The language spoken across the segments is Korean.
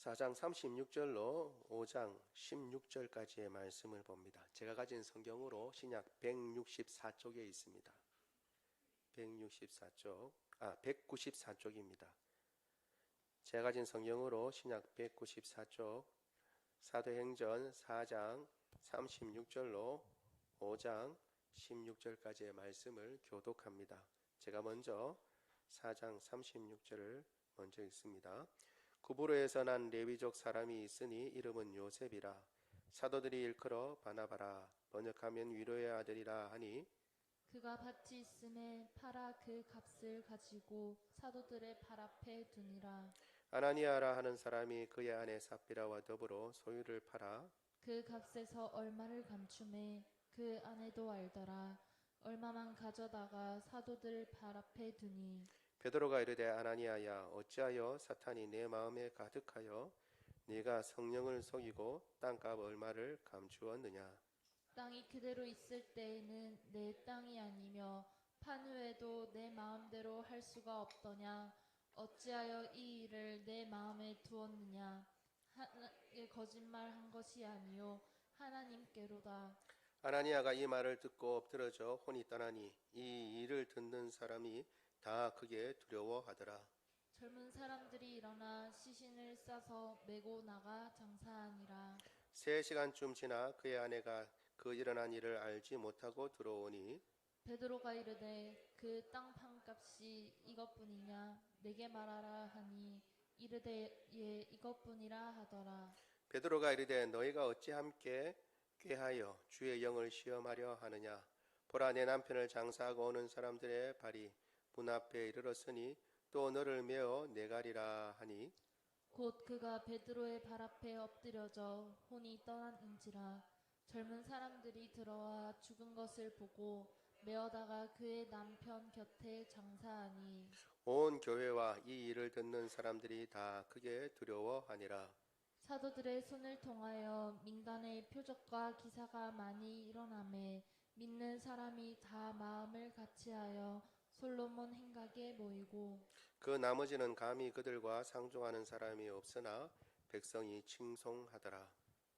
4장 36절로 5장 16절까지의 말씀을 봅니다. 제가 가진 성경으로 신약 194쪽에 있습니다. 194쪽입니다. 제가 가진 성경으로 신약 194쪽 사도행전 4장 36절로 5장 16절까지의 말씀을 교독합니다. 제가 먼저 4장 36절을 먼저 읽습니다. 구브로에서 난 레위족 사람이 있으니 이름은 요셉이라. 사도들이 일컬어 바나바라, 번역하면 위로의 아들이라 하니, 그가 밭이 있음에 팔아 그 값을 가지고 사도들의 발 앞에 두니라. 아나니아라 하는 사람이 그의 아내 삽비라와 더불어 소유를 팔아 그 값에서 얼마를 감춤해 그 아내도 알더라. 얼마만 가져다가 사도들 발 앞에 두니. 베드로가 이르되, 아나니아야, 어찌하여 사탄이 내 마음에 가득하여 네가 성령을 속이고 땅값 얼마를 감추었느냐. 땅이 그대로 있을 때에는 내 땅이 아니며 판 후에도 내 마음대로 할 수가 없더냐. 어찌하여 이 일을 내 마음에 두었느냐. 하나님께 거짓말한 것이 아니요 하나님께로다. 아나니아가 이 말을 듣고 엎드러져 혼이 떠나니 이 일을 듣는 사람이 다 크게 두려워하더라. 젊은 사람들이 일어나 시신을 싸서 메고 나가 장사하니라. 3시간쯤 지나 그의 아내가 그 일어난 일을 알지 못하고 들어오니 베드로가 이르되 그 땅 판값이 이것뿐이냐 내게 말하라 하니 이르되 예 이것뿐이라 하더라. 베드로가 이르되, 너희가 어찌 함께 꾀하여 주의 영을 시험하려 하느냐. 보라, 내 남편을 장사하고 오는 사람들의 발이 문 앞에 이르렀으니 또 너를 메어 내가리라 하니, 곧 그가 베드로의 발 앞에 엎드려져 혼이 떠났는지라. 젊은 사람들이 들어와 죽은 것을 보고 메어다가 그의 남편 곁에 장사하니 온 교회와 이 일을 듣는 사람들이 다 크게 두려워하니라. 사도들의 손을 통하여 민간의 표적과 기사가 많이 일어나매 믿는 사람이 다 마음을 같이하여 솔로몬 행각에 모이고 그 나머지는 감히 그들과 상종하는 사람이 없으나 백성이 칭송하더라.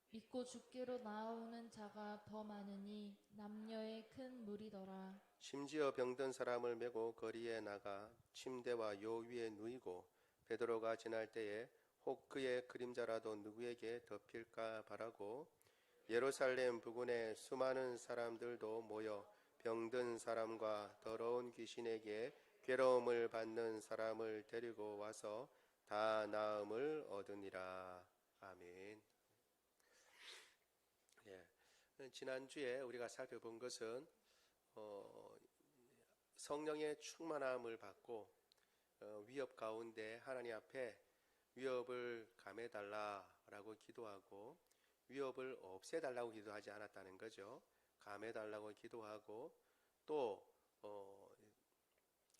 믿고 죽기로 나아오는 자가 더 많으니 남녀의 큰 무리더라. 심지어 병든 사람을 메고 거리에 나가 침대와 요 위에 누이고 베드로가 지날 때에 혹 그의 그림자라도 누구에게 덮일까 바라고 예루살렘 부근에 수많은 사람들도 모여 병든 사람과 더러운 귀신에게 괴로움을 받는 사람을 데리고 와서 다 나음을 얻으니라. 아멘. 예. 지난주에 우리가 살펴본 것은 성령의 충만함을 받고 위협 가운데 하나님 앞에 위협을 감해달라라고 기도하고 위협을 없애달라고 기도하지 않았다는 거죠. 감해달라고 기도하고 또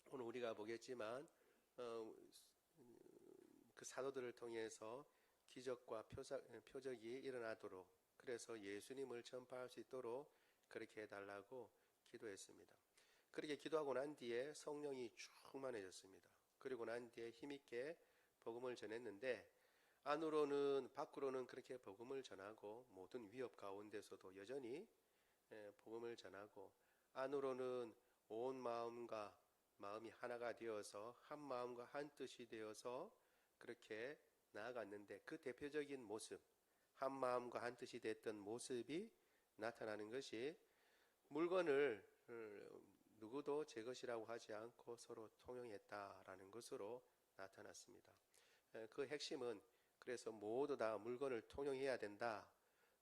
오늘 우리가 보겠지만 그 사도들을 통해서 기적과 표적이 일어나도록, 그래서 예수님을 전파할 수 있도록 그렇게 해달라고 기도했습니다. 그렇게 기도하고 난 뒤에 성령이 충만해졌습니다. 그리고 난 뒤에 힘있게 복음을 전했는데, 밖으로는 그렇게 복음을 전하고 모든 위협 가운데서도 여전히 복음을 전하고, 안으로는 온 마음이 하나가 되어서 한 마음과 한 뜻이 되어서 그렇게 나아갔는데, 그 대표적인 모습, 한 마음과 한 뜻이 됐던 모습이 나타나는 것이 물건을 누구도 제 것이라고 하지 않고 서로 통용했다라는 것으로 나타났습니다. 그 핵심은 그래서 모두 다 물건을 통용해야 된다.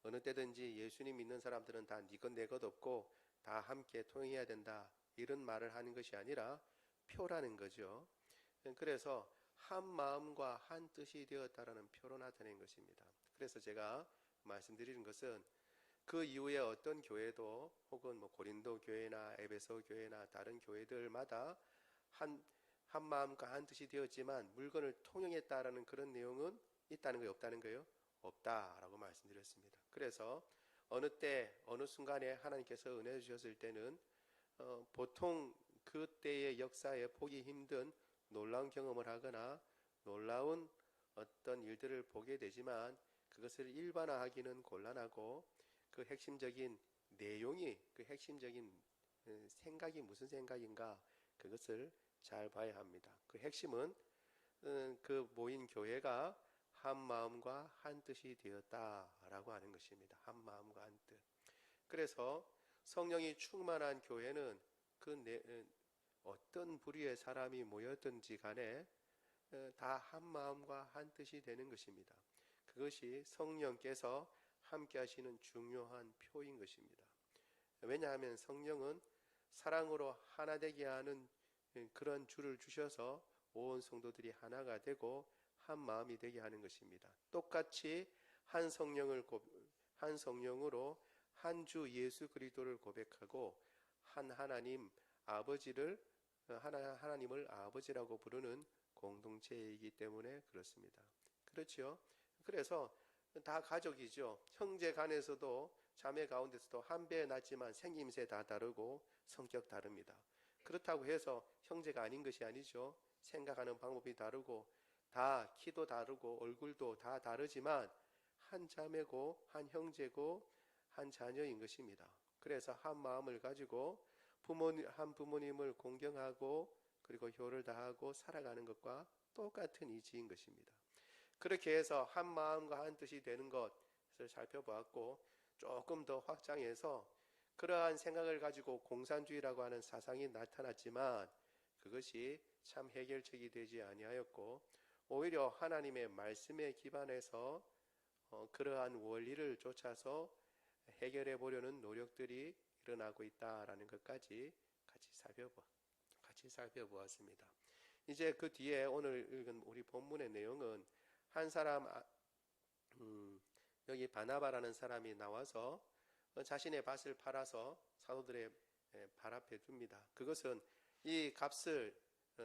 어느 때든지 예수님 믿는 사람들은 다 네 것 내 것 없고 다 함께 통용해야 된다. 이런 말을 하는 것이 아니라 표라는 거죠. 그래서 한 마음과 한 뜻이 되었다라는 표로 나타낸 것입니다. 그래서 제가 말씀드리는 것은 그 이후에 어떤 교회도 혹은 고린도 교회나 에베소 교회나 다른 교회들마다 한 마음과 한 뜻이 되었지만 물건을 통용했다라는 그런 내용은 있다는 거예요, 없다는 거예요? 없다라고 말씀드렸습니다. 그래서 어느 때 어느 순간에 하나님께서 은혜 주셨을 때는 보통 그때의 역사에 보기 힘든 놀라운 경험을 하거나 놀라운 어떤 일들을 보게 되지만 그것을 일반화하기는 곤란하고 그 핵심적인 내용이 그 핵심적인 생각이 무슨 생각인가 그것을 잘 봐야 합니다. 그 핵심은 그 모인 교회가 한 마음과 한 뜻이 되었다라고 하는 것입니다. 한 마음과 한 뜻. 그래서 성령이 충만한 교회는 어떤 부류의 사람이 모였든지 간에 다 한 마음과 한 뜻이 되는 것입니다. 그것이 성령께서 함께 하시는 중요한 표인 것입니다. 왜냐하면 성령은 사랑으로 하나 되게 하는 그런 줄을 주셔서 온 성도들이 하나가 되고 한 마음이 되게 하는 것입니다. 똑같이 한 성령으로 한 주 예수 그리스도를 고백하고 한 하나님을 아버지라고 부르는 공동체이기 때문에 그렇습니다. 그렇죠? 그래서 다 가족이죠. 형제 간에서도 자매 가운데서도 한 배 낳지만 생김새 다 다르고 성격 다릅니다. 그렇다고 해서 형제가 아닌 것이 아니죠. 생각하는 방법이 다르고 다 키도 다르고 얼굴도 다 다르지만 한 자매고 한 형제고 한 자녀인 것입니다. 그래서 한 마음을 가지고 한 부모님을 공경하고 그리고 효를 다하고 살아가는 것과 똑같은 이치인 것입니다. 그렇게 해서 한 마음과 한 뜻이 되는 것을 살펴보았고 조금 더 확장해서 그러한 생각을 가지고 공산주의라고 하는 사상이 나타났지만 그것이 참 해결책이 되지 아니하였고 오히려 하나님의 말씀에 기반해서 그러한 원리를 쫓아서 해결해 보려는 노력들이 일어나고 있다라는 것까지 같이 살펴보았습니다. 이제 그 뒤에 오늘 읽은 우리 본문의 내용은 한 사람 여기 바나바라는 사람이 나와서 자신의 밭을 팔아서 사도들의 발 앞에 둡니다. 그것은 이 값을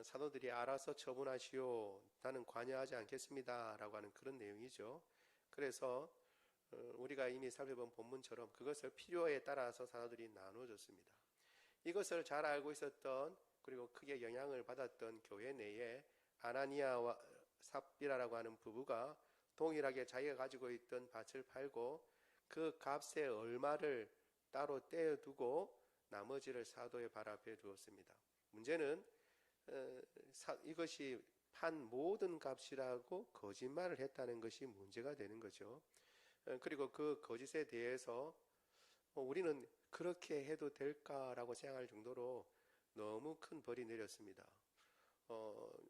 사도들이 알아서 처분하시오. 나는 관여하지 않겠습니다. 라고 하는 그런 내용이죠. 그래서 우리가 이미 살펴본 본문처럼 그것을 필요에 따라서 사도들이 나눠줬습니다. 이것을 잘 알고 있었던 그리고 크게 영향을 받았던 교회 내에 아나니아와 삽비라라고 하는 부부가 동일하게 자기가 가지고 있던 밭을 팔고 그 값의 얼마를 따로 떼어두고 나머지를 사도의 발 앞에 두었습니다. 문제는 이것이 판 모든 값이라고 거짓말을 했다는 것이 문제가 되는 거죠. 그리고 그 거짓에 대해서 우리는 그렇게 해도 될까라고 생각할 정도로 너무 큰 벌이 내렸습니다.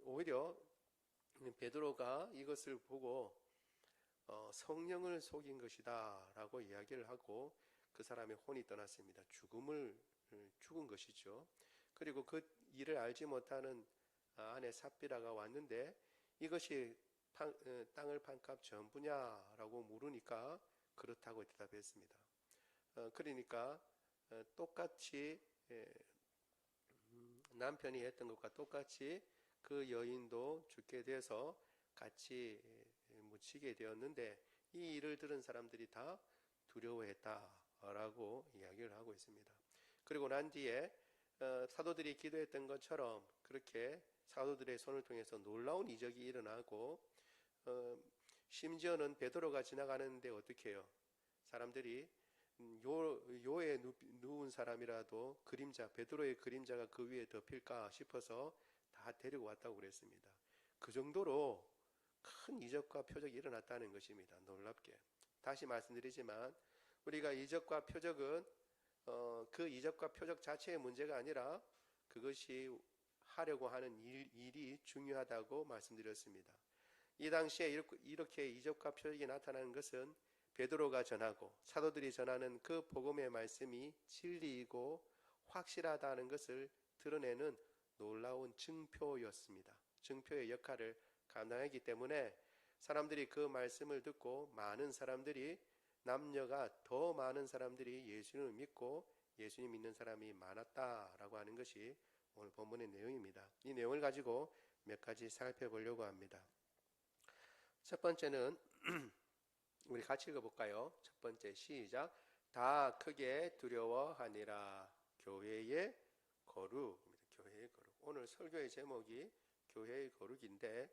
오히려 베드로가 이것을 보고 성령을 속인 것이다 라고 이야기를 하고 그 사람의 혼이 떠났습니다. 죽은 것이죠. 그리고 그 일을 알지 못하는 아내 삽비라가 왔는데 이것이 땅을 판 값 전부냐라고 물으니까 그렇다고 대답했습니다. 그러니까 똑같이 남편이 했던 것과 똑같이 그 여인도 죽게 돼서 같이 묻히게 되었는데 이 일을 들은 사람들이 다 두려워했다라고 이야기를 하고 있습니다. 그리고 난 뒤에 사도들이 기도했던 것처럼 그렇게 사도들의 손을 통해서 놀라운 이적이 일어나고 심지어는 베드로가 지나가는데 어떻게 해요? 사람들이 요에 누운 사람이라도 베드로의 그림자가 그 위에 덮일까 싶어서 다 데리고 왔다고 그랬습니다. 그 정도로 큰 이적과 표적이 일어났다는 것입니다. 놀랍게. 다시 말씀드리지만 우리가 이적과 표적은 그 이적과 표적 자체의 문제가 아니라 그것이 하려고 하는 일이 중요하다고 말씀드렸습니다. 이 당시에 이렇게 이적과 표적이 나타나는 것은 베드로가 전하고 사도들이 전하는 그 복음의 말씀이 진리이고 확실하다는 것을 드러내는 놀라운 증표였습니다. 증표의 역할을 감당했기 때문에 사람들이 그 말씀을 듣고 남녀가 더 많은 사람들이 예수님을 믿고 예수님 믿는 사람이 많았다라고 하는 것이 오늘 본문의 내용입니다. 이 내용을 가지고 몇 가지 살펴보려고 합니다. 첫 번째는 우리 같이 읽어볼까요? 첫 번째 시작. 다 크게 두려워하니라. 교회의 거룩. 교회의 거룩. 오늘 설교의 제목이 교회의 거룩인데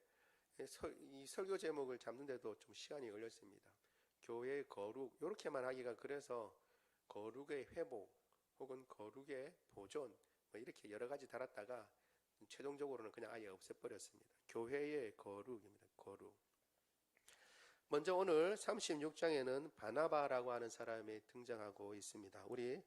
이 설교 제목을 잡는데도 좀 시간이 걸렸습니다. 교회의 거룩, 이렇게만 하기가 그래서 거룩의 회복 혹은 거룩의 보존 뭐 이렇게 여러 가지 달았다가 최종적으로는 그냥 아예 없애버렸습니다. 교회의 거룩입니다. 거룩. 먼저 오늘 36장에는 바나바라고 하는 사람이 등장하고 있습니다. 우리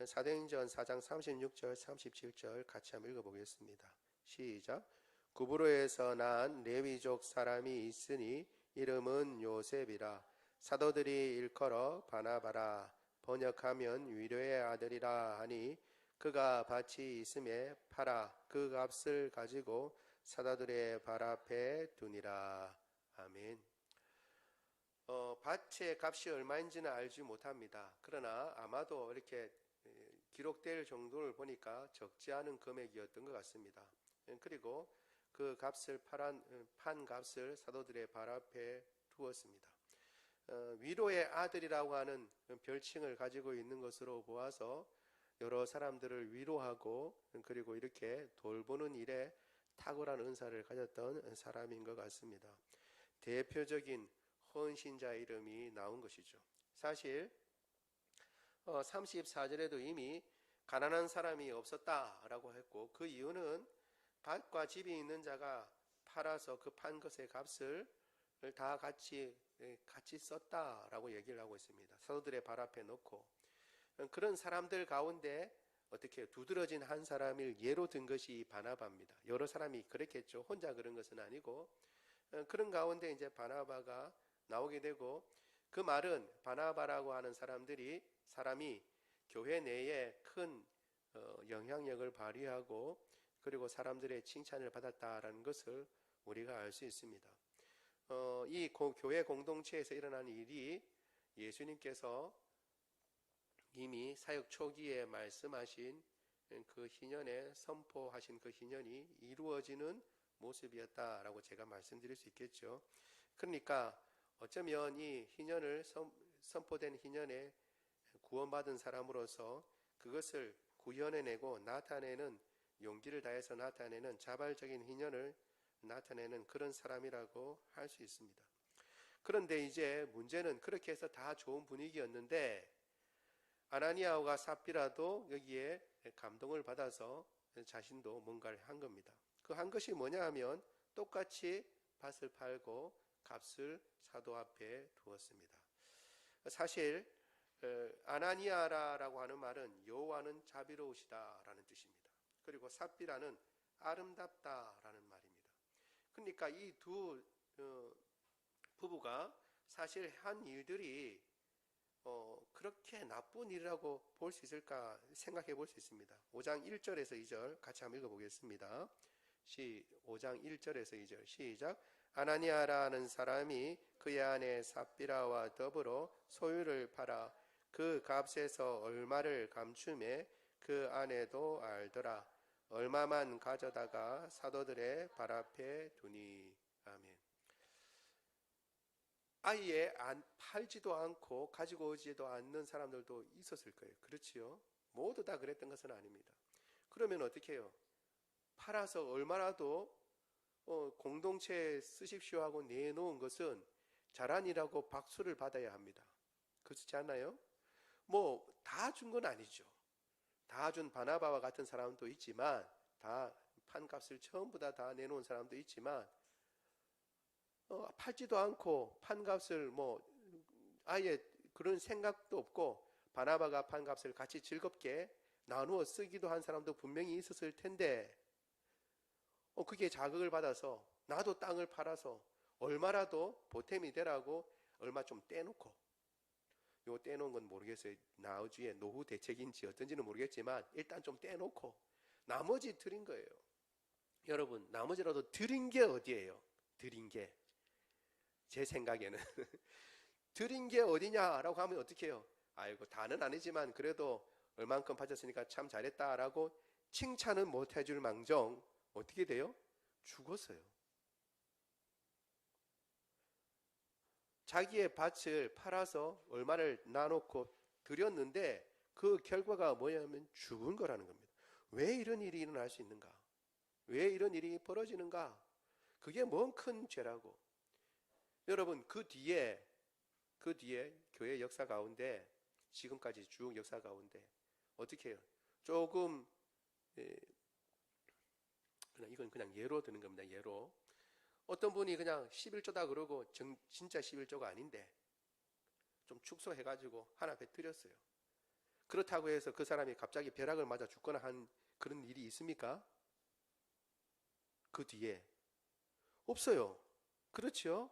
사도행전 4장 36절 37절 같이 한번 읽어보겠습니다. 시작. 구브로에서 난 레위족 사람이 있으니 이름은 요셉이라. 사도들이 일컬어 바나바라. 번역하면 위로의 아들이라 하니 그가 밭이 있음에 팔아 그 값을 가지고 사도들의 발 앞에 두니라. 아멘. 밭의 값이 얼마인지는 알지 못합니다. 그러나 아마도 이렇게 기록될 정도를 보니까 적지 않은 금액이었던 것 같습니다. 그리고 그 값을 판 값을 사도들의 발 앞에 두었습니다. 위로의 아들이라고 하는 별칭을 가지고 있는 것으로 보아서 여러 사람들을 위로하고 그리고 이렇게 돌보는 일에 탁월한 은사를 가졌던 사람인 것 같습니다. 대표적인 헌신자 이름이 나온 것이죠. 사실 34절에도 이미 가난한 사람이 없었다라고 했고 그 이유는 밭과 집이 있는 자가 팔아서 그 판 것의 값을 다 같이 썼다라고 얘기를 하고 있습니다. 사도들의 발 앞에 놓고 그런 사람들 가운데 어떻게 두드러진 한 사람을 예로 든 것이 바나바입니다. 여러 사람이 그랬겠죠. 혼자 그런 것은 아니고 그런 가운데 이제 바나바가 나오게 되고 그 말은 바나바라고 하는 사람이 교회 내에 큰 영향력을 발휘하고 그리고 사람들의 칭찬을 받았다라는 것을 우리가 알 수 있습니다. 이 교회 공동체에서 일어난 일이 예수님께서 이미 사역 초기에 말씀하신 그 희년에 선포하신 그 희년이 이루어지는 모습이었다라고 제가 말씀드릴 수 있겠죠. 그러니까 어쩌면 이 희년을 선포된 희년에 구원받은 사람으로서 그것을 구현해내고 나타내는 용기를 다해서 나타내는 자발적인 희년을 나타내는 그런 사람이라고 할 수 있습니다. 그런데 이제 문제는 그렇게 해서 다 좋은 분위기였는데 아나니아와 삽비라도 여기에 감동을 받아서 자신도 뭔가를 한 겁니다. 그 한 것이 뭐냐 하면 똑같이 밭을 팔고 값을 사도 앞에 두었습니다. 사실 아나니아라고 하는 말은 여호와는 자비로우시다라는 뜻입니다. 그리고 삽비라는 아름답다라는 말입니다. 그러니까 이 두 부부가 사실 한 일들이 그렇게 나쁜 일이라고 볼 수 있을까 생각해 볼 수 있습니다. 5장 1절에서 2절 같이 한번 읽어보겠습니다. 5장 1절에서 2절 시작. 아나니아라는 사람이 그의 아내 삽비라와 더불어 소유를 팔아 그 값에서 얼마를 감추매 그 아내도 알더라. 얼마만 가져다가 사도들의 발 앞에 두니. 아멘. 아예 팔지도 않고 가지고 오지도 않는 사람들도 있었을 거예요. 그렇지요? 모두 다 그랬던 것은 아닙니다. 그러면 어떻게 해요? 팔아서 얼마라도 공동체에 쓰십시오 하고 내놓은 것은 자랑이라고 박수를 받아야 합니다. 그렇지 않나요? 뭐 다 준 건 아니죠. 다 준 바나바와 같은 사람도 있지만 다 판값을 전부 다 내놓은 사람도 있지만 팔지도 않고 판값을 뭐 아예 그런 생각도 없고 바나바가 판값을 같이 즐겁게 나누어 쓰기도 한 사람도 분명히 있었을 텐데 그게 자극을 받아서 나도 땅을 팔아서 얼마라도 보탬이 되라고 얼마 좀 떼놓고 요 떼놓은 건 모르겠어요. 나중에 노후 대책인지 어떤지는 모르겠지만 일단 좀 떼놓고 나머지 드린 거예요. 여러분 나머지라도 드린 게 어디예요? 드린 게 제 생각에는 드린 게 어디냐라고 하면 어떻게 해요? 아이고 다는 아니지만 그래도 얼만큼 받았으니까 참 잘했다라고 칭찬은 못 해줄 망정 어떻게 돼요? 죽었어요. 자기의 밭을 팔아서 얼마를 나놓고 드렸는데 그 결과가 뭐냐면 죽은 거라는 겁니다. 왜 이런 일이 일어날 수 있는가? 왜 이런 일이 벌어지는가? 그게 뭔 큰 죄라고. 여러분, 그 뒤에 교회 역사 가운데, 지금까지 쭉 역사 가운데 어떻게 해요? 조금 이건 그냥 예로 드는 겁니다. 예로. 어떤 분이 그냥 11조다 그러고 진짜 11조가 아닌데 좀 축소해가지고 하나 베뜨렸어요. 그렇다고 해서 그 사람이 갑자기 벼락을 맞아 죽거나 한 그런 일이 있습니까? 그 뒤에 없어요. 그렇죠?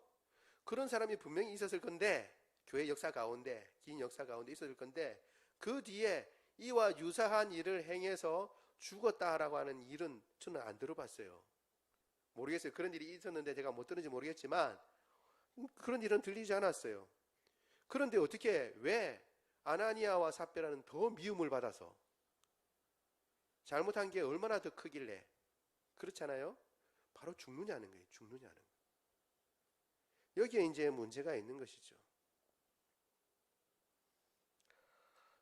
그런 사람이 분명히 있었을 건데, 교회 역사 가운데, 긴 역사 가운데 있었을 건데, 그 뒤에 이와 유사한 일을 행해서 죽었다라고 하는 일은 저는 안 들어봤어요. 모르겠어요. 그런 일이 있었는데 제가 못 들은지 모르겠지만 그런 일은 들리지 않았어요. 그런데 어떻게, 왜 아나니아와 삽비라는 더 미움을 받아서 잘못한 게 얼마나 더 크길래 그렇잖아요? 바로 죽느냐는 거예요. 죽느냐는. 여기에 이제 문제가 있는 것이죠.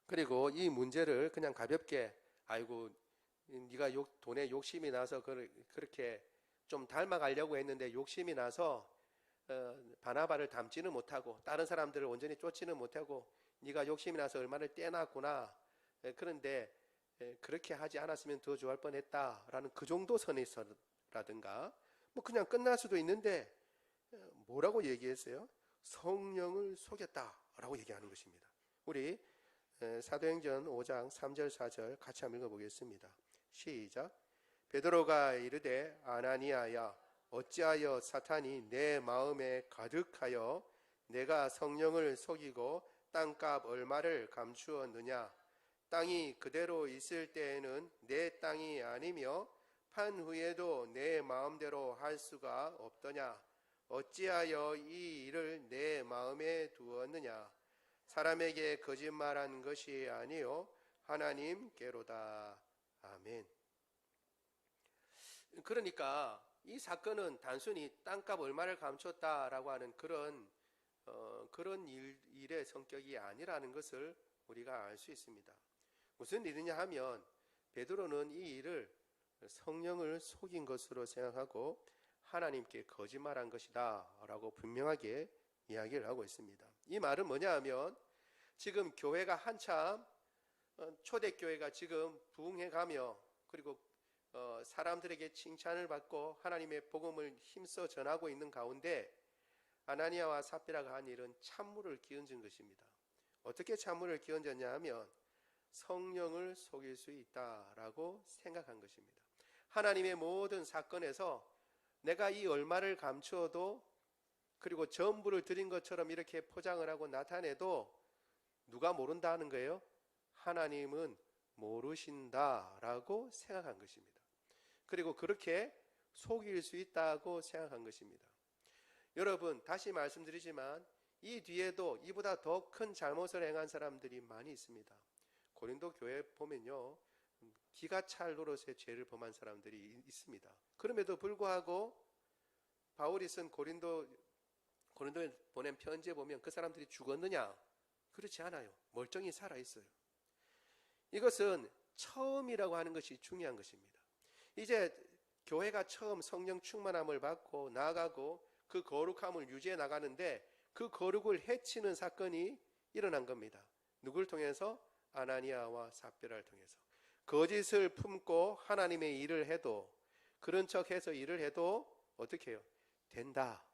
그리고 이 문제를 그냥 가볍게, 아이고 네가 돈에 욕심이 나서 그렇게 좀 닮아가려고 했는데 욕심이 나서 바나바를 닮지는 못하고 다른 사람들을 온전히 쫓지는 못하고 네가 욕심이 나서 얼마를 떼놨구나. 그런데 그렇게 하지 않았으면 더 좋아할 뻔했다라는 그 정도 선에서라든가 뭐 그냥 끝날 수도 있는데 뭐라고 얘기했어요? 성령을 속였다라고 얘기하는 것입니다. 우리 사도행전 5장 3절 4절 같이 한번 읽어보겠습니다. 시작. 베드로가 이르되 아나니아야 어찌하여 사탄이 내 마음에 가득하여 내가 성령을 속이고 땅값 얼마를 감추었느냐. 땅이 그대로 있을 때에는 내 땅이 아니며 판 후에도 내 마음대로 할 수가 없더냐. 어찌하여 이 일을 내 마음에 두었느냐. 사람에게 거짓말한 것이 아니요 하나님께로다. 아멘. 그러니까 이 사건은 단순히 땅값 얼마를 감췄다라고 하는 그런 일의 성격이 아니라는 것을 우리가 알 수 있습니다. 무슨 일이냐 하면 베드로는 이 일을 성령을 속인 것으로 생각하고 하나님께 거짓말한 것이다 라고 분명하게 이야기를 하고 있습니다. 이 말은 뭐냐 하면 지금 교회가 한참 초대교회가 지금 부흥해가며 그리고 사람들에게 칭찬을 받고 하나님의 복음을 힘써 전하고 있는 가운데 아나니아와 삽비라가 한 일은 찬물을 끼얹은 것입니다. 어떻게 찬물을 끼얹었냐 하면 성령을 속일 수 있다라고 생각한 것입니다. 하나님의 모든 사건에서 내가 이 얼마를 감추어도 그리고 전부를 드린 것처럼 이렇게 포장을 하고 나타내도 누가 모른다는 거예요? 하나님은 모르신다라고 생각한 것입니다. 그리고 그렇게 속일 수 있다고 생각한 것입니다. 여러분, 다시 말씀드리지만 이 뒤에도 이보다 더 큰 잘못을 행한 사람들이 많이 있습니다. 고린도 교회 보면요, 기가 찰 노릇의 죄를 범한 사람들이 있습니다. 그럼에도 불구하고 바울이 쓴 고린도에 보낸 편지에 보면 그 사람들이 죽었느냐? 그렇지 않아요. 멀쩡히 살아있어요. 이것은 처음이라고 하는 것이 중요한 것입니다. 이제 교회가 처음 성령 충만함을 받고 나아가고 그 거룩함을 유지해 나가는데 그 거룩을 해치는 사건이 일어난 겁니다. 누굴 통해서? 아나니아와 삽비라를 통해서. 거짓을 품고 하나님의 일을 해도, 그런 척해서 일을 해도 어떻게 해요? 된다.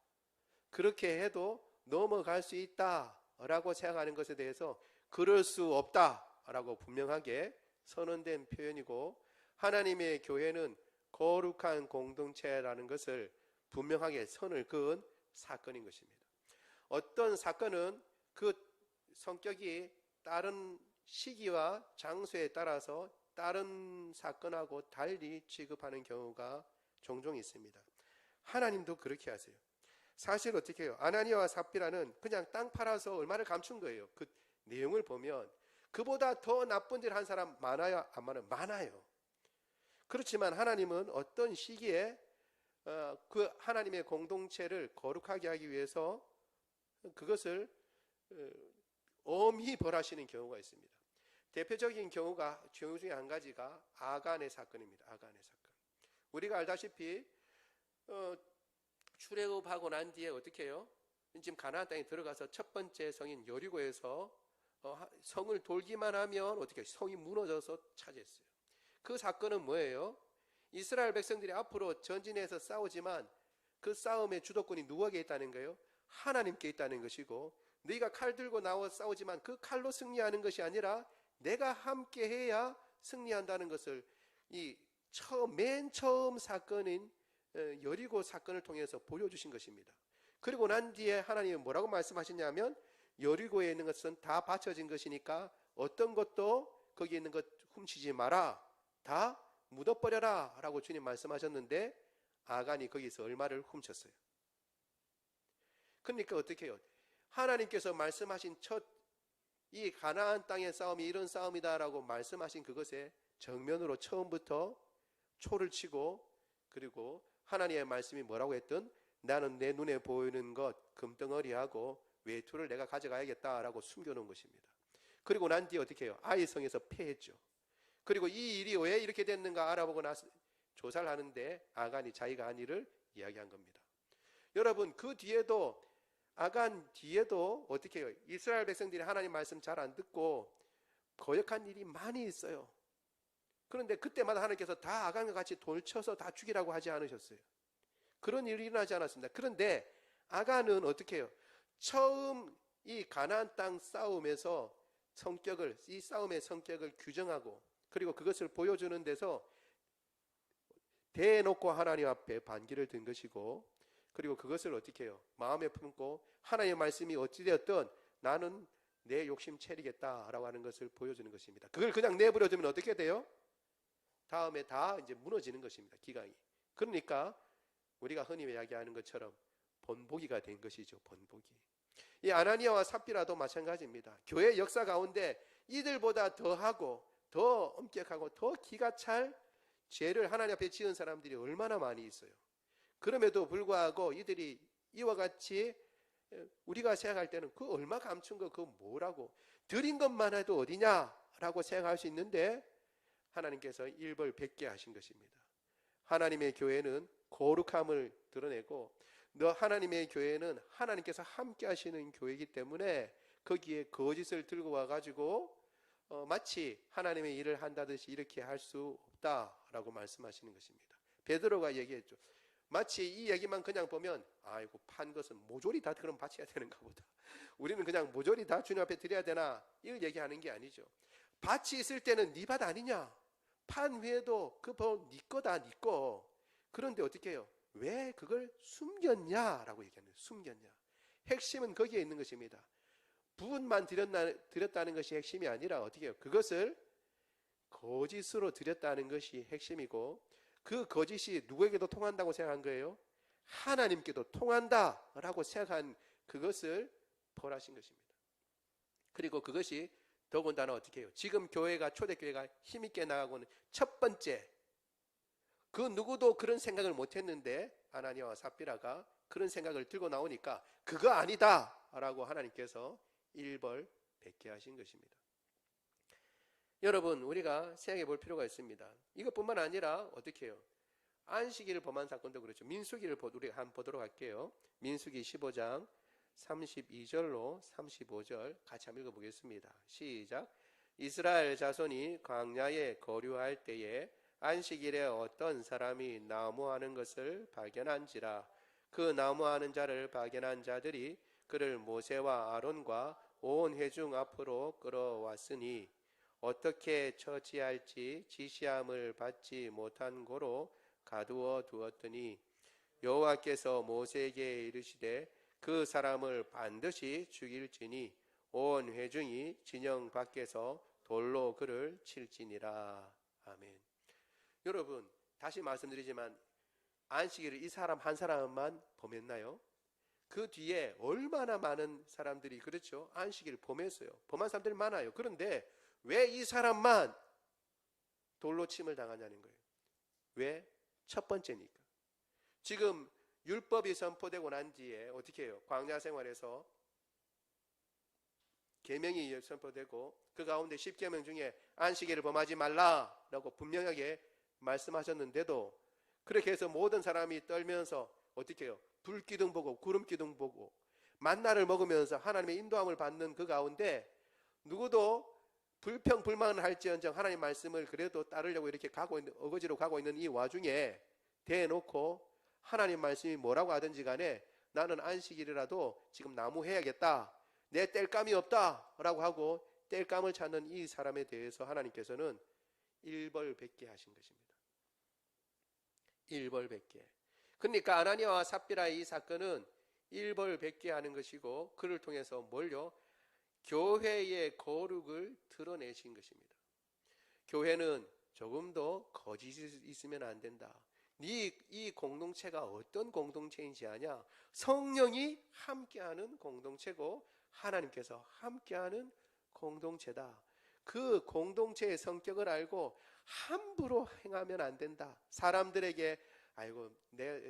그렇게 해도 넘어갈 수 있다라고 생각하는 것에 대해서 그럴 수 없다라고 분명하게 선언된 표현이고, 하나님의 교회는 거룩한 공동체라는 것을 분명하게 선을 그은 사건인 것입니다. 어떤 사건은 그 성격이 다른 시기와 장소에 따라서 다른 사건하고 달리 취급하는 경우가 종종 있습니다. 하나님도 그렇게 하세요. 사실 어떻게 해요? 아나니아와 삽비라는 그냥 땅 팔아서 얼마를 감춘 거예요. 그 내용을 보면 그보다 더 나쁜 일 한 사람 많아요? 안 많아요? 많아요. 그렇지만 하나님은 어떤 시기에 그 하나님의 공동체를 거룩하게 하기 위해서 그것을 엄히 벌하시는 경우가 있습니다. 대표적인 경우 중에 한 가지가 아간의 사건입니다. 아간의 사건. 우리가 알다시피 출애굽하고 난 뒤에 어떻게 해요? 지금 가나안 땅에 들어가서 첫 번째 성인 여리고에서 성을 돌기만 하면 어떻게 성이 무너져서 차지했어요. 그 사건은 뭐예요? 이스라엘 백성들이 앞으로 전진해서 싸우지만 그 싸움의 주도권이 누구에게 있다는 거예요? 하나님께 있다는 것이고, 너희가 칼 들고 나와 싸우지만 그 칼로 승리하는 것이 아니라 내가 함께 해야 승리한다는 것을 맨 처음 사건인 여리고 사건을 통해서 보여주신 것입니다. 그리고 난 뒤에 하나님은 뭐라고 말씀하셨냐면, 여리고에 있는 것은 다 바쳐진 것이니까 어떤 것도 거기 있는 것 훔치지 마라, 다 묻어버려라 라고 주님 말씀하셨는데, 아간이 거기서 얼마를 훔쳤어요. 그러니까 어떻게 해요? 하나님께서 말씀하신 이 가나안 땅의 싸움이 이런 싸움이다 라고 말씀하신 그것에 정면으로 처음부터 초를 치고, 그리고 하나님의 말씀이 뭐라고 했든 나는 내 눈에 보이는 것 금덩어리하고 외투를 내가 가져가야겠다라고 숨겨놓은 것입니다. 그리고 난 뒤에 어떻게 해요? 아이성에서 패했죠. 그리고 이 일이 왜 이렇게 됐는가 알아보고 나서 조사를 하는데 아간이 자기가 한 일을 이야기한 겁니다. 여러분, 그 뒤에도 아간 뒤에도 어떻게 해요? 이스라엘 백성들이 하나님 말씀 잘 안 듣고 거역한 일이 많이 있어요. 그런데 그때마다 하나님께서 다 아간과 같이 돌쳐서 다 죽이라고 하지 않으셨어요. 그런 일이 일어나지 않았습니다. 그런데 아간은 어떻게 해요? 처음 이 가나안 땅 싸움에서 이 싸움의 성격을 규정하고, 그리고 그것을 보여주는 데서 대놓고 하나님 앞에 반기를 든 것이고, 그리고 그것을 어떻게 해요? 마음에 품고 하나님의 말씀이 어찌되었든 나는 내 욕심 채리겠다라고 하는 것을 보여주는 것입니다. 그걸 그냥 내버려두면 어떻게 돼요? 다음에 다 이제 무너지는 것입니다. 기강이. 그러니까 우리가 흔히 이야기하는 것처럼 본보기가 된 것이죠. 본보기. 이 아나니아와 삽비라도 마찬가지입니다. 교회 역사 가운데 이들보다 더하고 더 엄격하고 더 기가 찰 죄를 하나님 앞에 지은 사람들이 얼마나 많이 있어요. 그럼에도 불구하고 이들이 이와 같이 우리가 생각할 때는 그 얼마 감춘 거 그거 뭐라고, 드린 것만 해도 어디냐라고 생각할 수 있는데, 하나님께서 일벌백계 하신 것입니다. 하나님의 교회는 거룩함을 드러내고, 하나님의 교회는 하나님께서 함께 하시는 교회이기 때문에 거기에 거짓을 들고 와가지고 마치 하나님의 일을 한다듯이 이렇게 할 수 없다라고 말씀하시는 것입니다. 베드로가 얘기했죠. 마치 이 얘기만 그냥 보면 아이고 판 것은 모조리 다 그럼 바쳐야 되는가 보다, 우리는 그냥 모조리 다 주님 앞에 드려야 되나, 이걸 얘기하는 게 아니죠. 밭이 있을 때는 네 밭 아니냐, 판 위에도 그 네 거다, 네 거. 그런데 어떻게 해요? 왜 그걸 숨겼냐라고 얘기하는 거예요. 숨겼냐. 핵심은 거기에 있는 것입니다. 부분만 드렸다는 것이 핵심이 아니라 어떻게 해요? 그것을 거짓으로 드렸다는 것이 핵심이고, 그 거짓이 누구에게도 통한다고 생각한 거예요? 하나님께도 통한다라고 생각한 그것을 벌하신 것입니다. 그리고 그것이 더군다나 어떻게 해요? 지금 교회가, 초대교회가 힘있게 나가고는 첫 번째, 그 누구도 그런 생각을 못했는데 아나니아와 삽비라가 그런 생각을 들고 나오니까 그거 아니다 라고 하나님께서 일벌백계 하신 것입니다. 여러분, 우리가 생각해 볼 필요가 있습니다. 이것뿐만 아니라 어떻게 해요? 안식일을 범한 사건도 그렇죠. 민수기를 우리가 한번 보도록 할게요. 민수기 15장 32절로 35절 같이 한번 읽어보겠습니다. 시작. 이스라엘 자손이 광야에 거류할 때에 안식일에 어떤 사람이 나무하는 것을 발견한지라. 그 나무하는 자를 발견한 자들이 그를 모세와 아론과 온 회중 앞으로 끌어왔으니 어떻게 처치할지 지시함을 받지 못한 고로 가두어 두었더니 여호와께서 모세에게 이르시되 그 사람을 반드시 죽일지니 온 회중이 진영 밖에서 돌로 그를 칠지니라. 아멘. 여러분, 다시 말씀드리지만 안식일을 이 사람 한 사람만 범했나요? 그 뒤에 얼마나 많은 사람들이 그렇죠? 안식일을 범했어요. 범한 사람들이 많아요. 그런데 왜 이 사람만 돌로 침을 당하냐는 거예요. 왜? 첫 번째니까. 지금 율법이 선포되고 난 뒤에 어떻게 해요? 광야 생활에서 계명이 선포되고 그 가운데 10계명 중에 안식일을 범하지 말라라고 분명하게 말씀하셨는데도 그렇게 해서 모든 사람이 떨면서 어떻게 해요? 불기둥 보고 구름기둥 보고 만나를 먹으면서 하나님의 인도함을 받는 그 가운데 누구도 불평불만할지언정 하나님 말씀을 그래도 따르려고 이렇게 어거지로 가고 있는 이 와중에 대놓고 하나님 말씀이 뭐라고 하든지 간에 나는 안식일이라도 지금 나무해야겠다, 내 뗄감이 없다 라고 하고 뗄감을 찾는 이 사람에 대해서 하나님께서는 일벌백계 하신 것입니다. 일벌백계. 그러니까 아나니아와 삽비라의 이 사건은 일벌백계 하는 것이고, 그를 통해서 뭘요? 교회의 거룩을 드러내신 것입니다. 교회는 조금도 거짓이 있으면 안 된다. 이 공동체가 어떤 공동체인지 아냐? 성령이 함께하는 공동체고 하나님께서 함께하는 공동체다. 그 공동체의 성격을 알고 함부로 행하면 안 된다. 사람들에게 아이고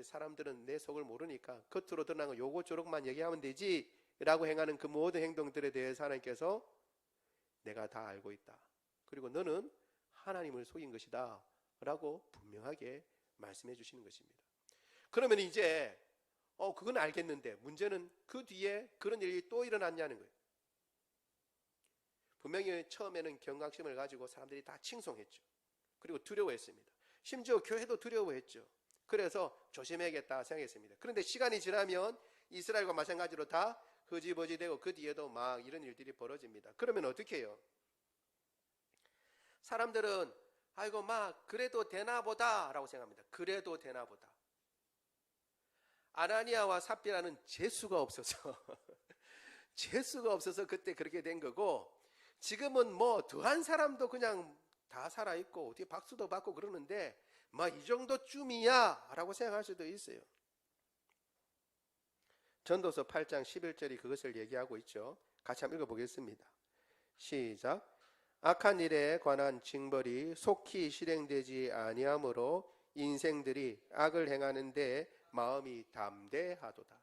사람들은 내 속을 모르니까 겉으로 드러난 거 요거 저렇게만 얘기하면 되지 라고 행하는 그 모든 행동들에 대해서 하나님께서 내가 다 알고 있다. 그리고 너는 하나님을 속인 것이다 라고 분명하게 말씀해 주시는 것입니다. 그러면 이제 그건 알겠는데 문제는 그 뒤에 그런 일이 또 일어났냐는 거예요. 분명히 처음에는 경각심을 가지고 사람들이 다 칭송했죠. 그리고 두려워했습니다. 심지어 교회도 두려워했죠. 그래서 조심해야겠다 생각했습니다. 그런데 시간이 지나면 이스라엘과 마찬가지로 다 흐지부지 되고 그 뒤에도 막 이런 일들이 벌어집니다. 그러면 어떻게 해요? 사람들은 아이고 막 그래도 되나 보다 라고 생각합니다. 그래도 되나 보다. 아나니아와 삽비라는 재수가 없어서 재수가 없어서 그때 그렇게 된 거고, 지금은 뭐 더한 사람도 그냥 다 살아있고 어떻게 박수도 받고 그러는데 막 이 정도쯤이야 라고 생각할 수도 있어요. 전도서 8장 11절이 그것을 얘기하고 있죠. 같이 한번 읽어보겠습니다. 시작. 악한 일에 관한 징벌이 속히 실행되지 아니하므로 인생들이 악을 행하는데 마음이 담대하도다.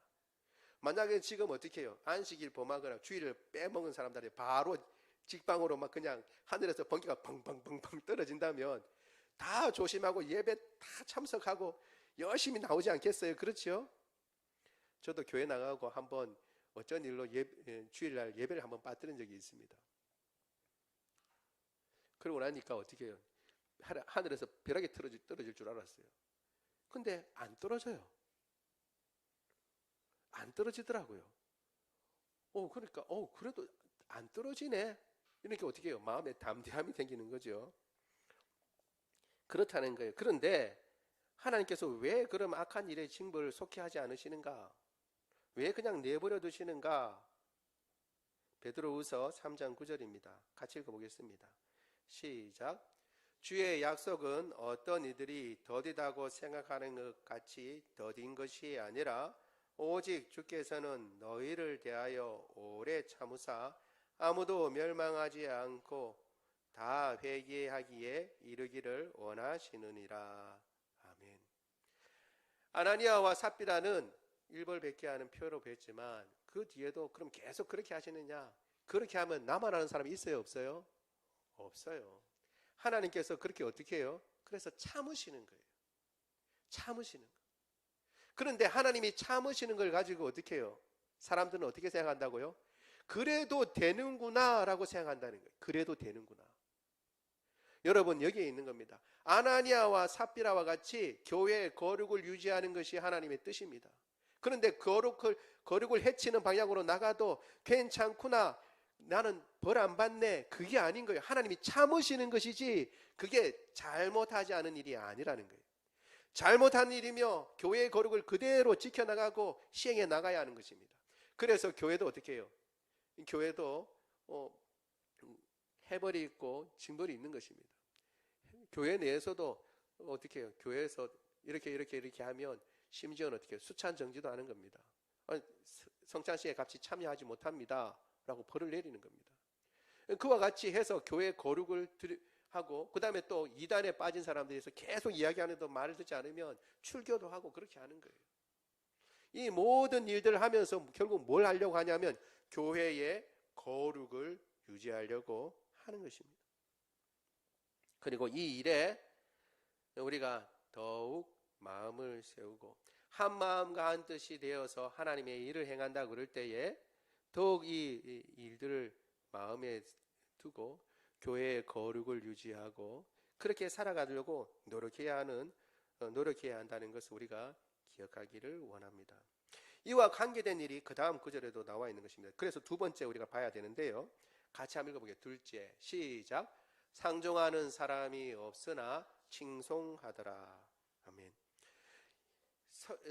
만약에 지금 어떻게 해요? 안식일 범하거나 주일을 빼먹은 사람들이 바로 직방으로 막 그냥 하늘에서 번개가 펑펑펑펑 떨어진다면 다 조심하고 예배 다 참석하고 열심히 나오지 않겠어요? 그렇죠? 저도 교회 나가고 한번 어쩐 일로 주일날 예배를 한번 빠뜨린 적이 있습니다. 그러고 나니까 어떻게 해요? 하늘에서 벼락이 떨어질 줄 알았어요. 근데 안 떨어져요. 안 떨어지더라고요. 그러니까 그래도 안 떨어지네. 이렇게 어떻게 해요? 마음에 담대함이 생기는 거죠. 그렇다는 거예요. 그런데 하나님께서 왜 그럼 악한 일의 징벌을 속히 하지 않으시는가? 왜 그냥 내버려 두시는가? 베드로후서 3장 9절입니다. 같이 읽어보겠습니다. 시작. 주의 약속은 어떤 이들이 더디다고 생각하는 것 같이 더딘 것이 아니라 오직 주께서는 너희를 대하여 오래 참으사 아무도 멸망하지 않고 다 회개하기에 이르기를 원하시느니라. 아멘. 아나니아와 삽비라는 일벌백계하는 표로 뵀지만 그 뒤에도 그럼 계속 그렇게 하시느냐? 그렇게 하면 나만 아는 사람이 있어요? 없어요? 없어요. 하나님께서 그렇게 어떻게 해요? 그래서 참으시는 거예요. 참으시는 거예요. 그런데 하나님이 참으시는 걸 가지고 어떻게 해요? 사람들은 어떻게 생각한다고요? 그래도 되는구나 라고 생각한다는 거예요. 그래도 되는구나. 여러분 여기에 있는 겁니다. 아나니아와 삽비라와 같이 교회의 거룩을 유지하는 것이 하나님의 뜻입니다. 그런데 거룩을 해치는 방향으로 나가도 괜찮구나, 나는 벌 안 받네, 그게 아닌 거예요. 하나님이 참으시는 것이지 그게 잘못하지 않은 일이 아니라는 거예요. 잘못한 일이며 교회의 거룩을 그대로 지켜나가고 시행해 나가야 하는 것입니다. 그래서 교회도 어떻게 해요? 교회도 해벌이 있고 징벌이 있는 것입니다. 교회 내에서도 어떻게 해요? 교회에서 이렇게 하면 심지어는 어떻게 해요? 수찬 정지도 하는 겁니다. 성찬식에 같이 참여하지 못합니다 라고 벌을 내리는 겁니다. 그와 같이 해서 교회 거룩을 하고 그 다음에 또 이단에 빠진 사람들에서 계속 이야기하는데 말을 듣지 않으면 출교도 하고 그렇게 하는 거예요. 이 모든 일들을 하면서 결국 뭘 하려고 하냐면 교회의 거룩을 유지하려고 하는 것입니다. 그리고 이 일에 우리가 더욱 마음을 세우고 한 마음과 한 뜻이 되어서 하나님의 일을 행한다 그럴 때에 더욱 이 일들을 마음에 두고 교회의 거룩을 유지하고 그렇게 살아가려고 노력해야 한다는 것을 우리가 기억하기를 원합니다. 이와 관계된 일이 그 다음 구절에도 나와 있는 것입니다. 그래서 두 번째 우리가 봐야 되는데요. 같이 한번 읽어보게요. 둘째, 시작. 상종하는 사람이 없으나 칭송하더라. 아멘.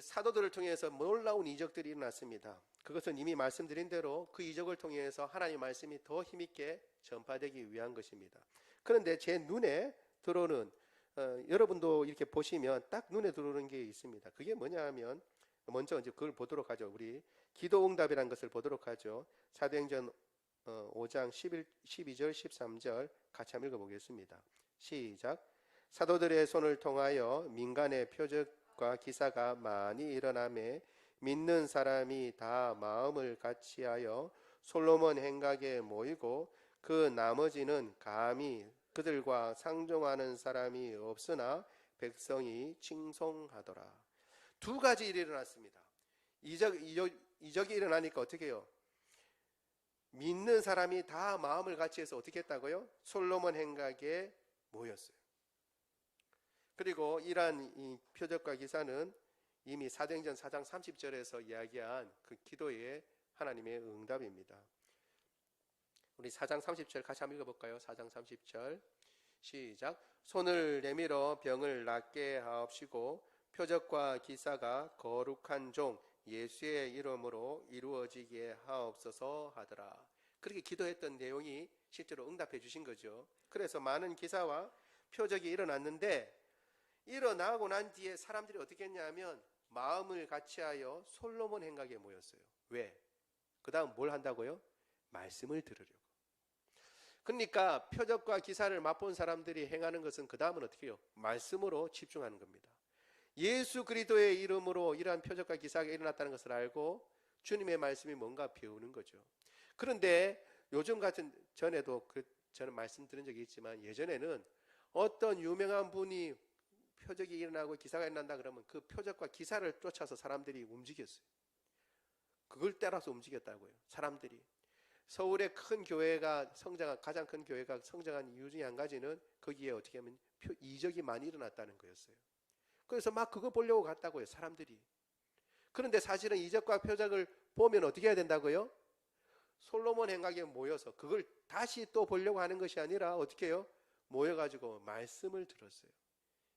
사도들을 통해서 놀라운 이적들이 일어났습니다. 그것은 이미 말씀드린 대로 그 이적을 통해서 하나님의 말씀이 더 힘있게 전파되기 위한 것입니다. 그런데 제 눈에 들어오는 여러분도 이렇게 보시면 딱 눈에 들어오는 게 있습니다. 그게 뭐냐 하면 먼저 이제 그걸 보도록 하죠. 우리 기도응답이라는 것을 보도록 하죠. 사도행전 5장 12절 13절 같이 한번 읽어보겠습니다. 시작. 사도들의 손을 통하여 민간의 표적과 기사가 많이 일어나매 믿는 사람이 다 마음을 같이하여 솔로몬 행각에 모이고 그 나머지는 감히 그들과 상종하는 사람이 없으나 백성이 칭송하더라. 두 가지 일이 일어났습니다. 이적이 일어나니까 어떻게 해요? 믿는 사람이 다 마음을 같이 해서 어떻게 했다고요? 솔로몬 행각에 모였어요. 그리고 이러한 이 표적과 기사는 이미 사도행전 4장 30절에서 이야기한 그 기도의 하나님의 응답입니다. 우리 4장 30절 같이 한번 읽어볼까요? 4장 30절 시작. 손을 내밀어 병을 낫게 하옵시고 표적과 기사가 거룩한 종 예수의 이름으로 이루어지게 하옵소서 하더라. 그렇게 기도했던 내용이 실제로 응답해 주신 거죠. 그래서 많은 기사와 표적이 일어났는데 일어나고 난 뒤에 사람들이 어떻게 했냐면 마음을 같이하여 솔로몬 행각에 모였어요. 왜? 그 다음 뭘 한다고요? 말씀을 들으려고. 그러니까 표적과 기사를 맛본 사람들이 행하는 것은 그 다음은 어떻게 해요? 말씀으로 집중하는 겁니다. 예수 그리스도의 이름으로 이러한 표적과 기사가 일어났다는 것을 알고 주님의 말씀이 뭔가 배우는 거죠. 그런데 요즘 같은 전에도 저는 말씀드린 적이 있지만 예전에는 어떤 유명한 분이 표적이 일어나고 기사가 일어난다 그러면 그 표적과 기사를 쫓아서 사람들이 움직였어요. 그걸 따라서 움직였다고요. 사람들이. 서울의 큰 교회가 가장 큰 교회가 성장한 이유 중에 한 가지는 거기에 어떻게 하면 이적이 많이 일어났다는 거였어요. 그래서 막 그거 보려고 갔다고요, 사람들이. 그런데 사실은 이적과 표적을 보면 어떻게 해야 된다고요? 솔로몬 행각에 모여서 그걸 다시 또 보려고 하는 것이 아니라 어떻게 해요? 모여가지고 말씀을 들었어요.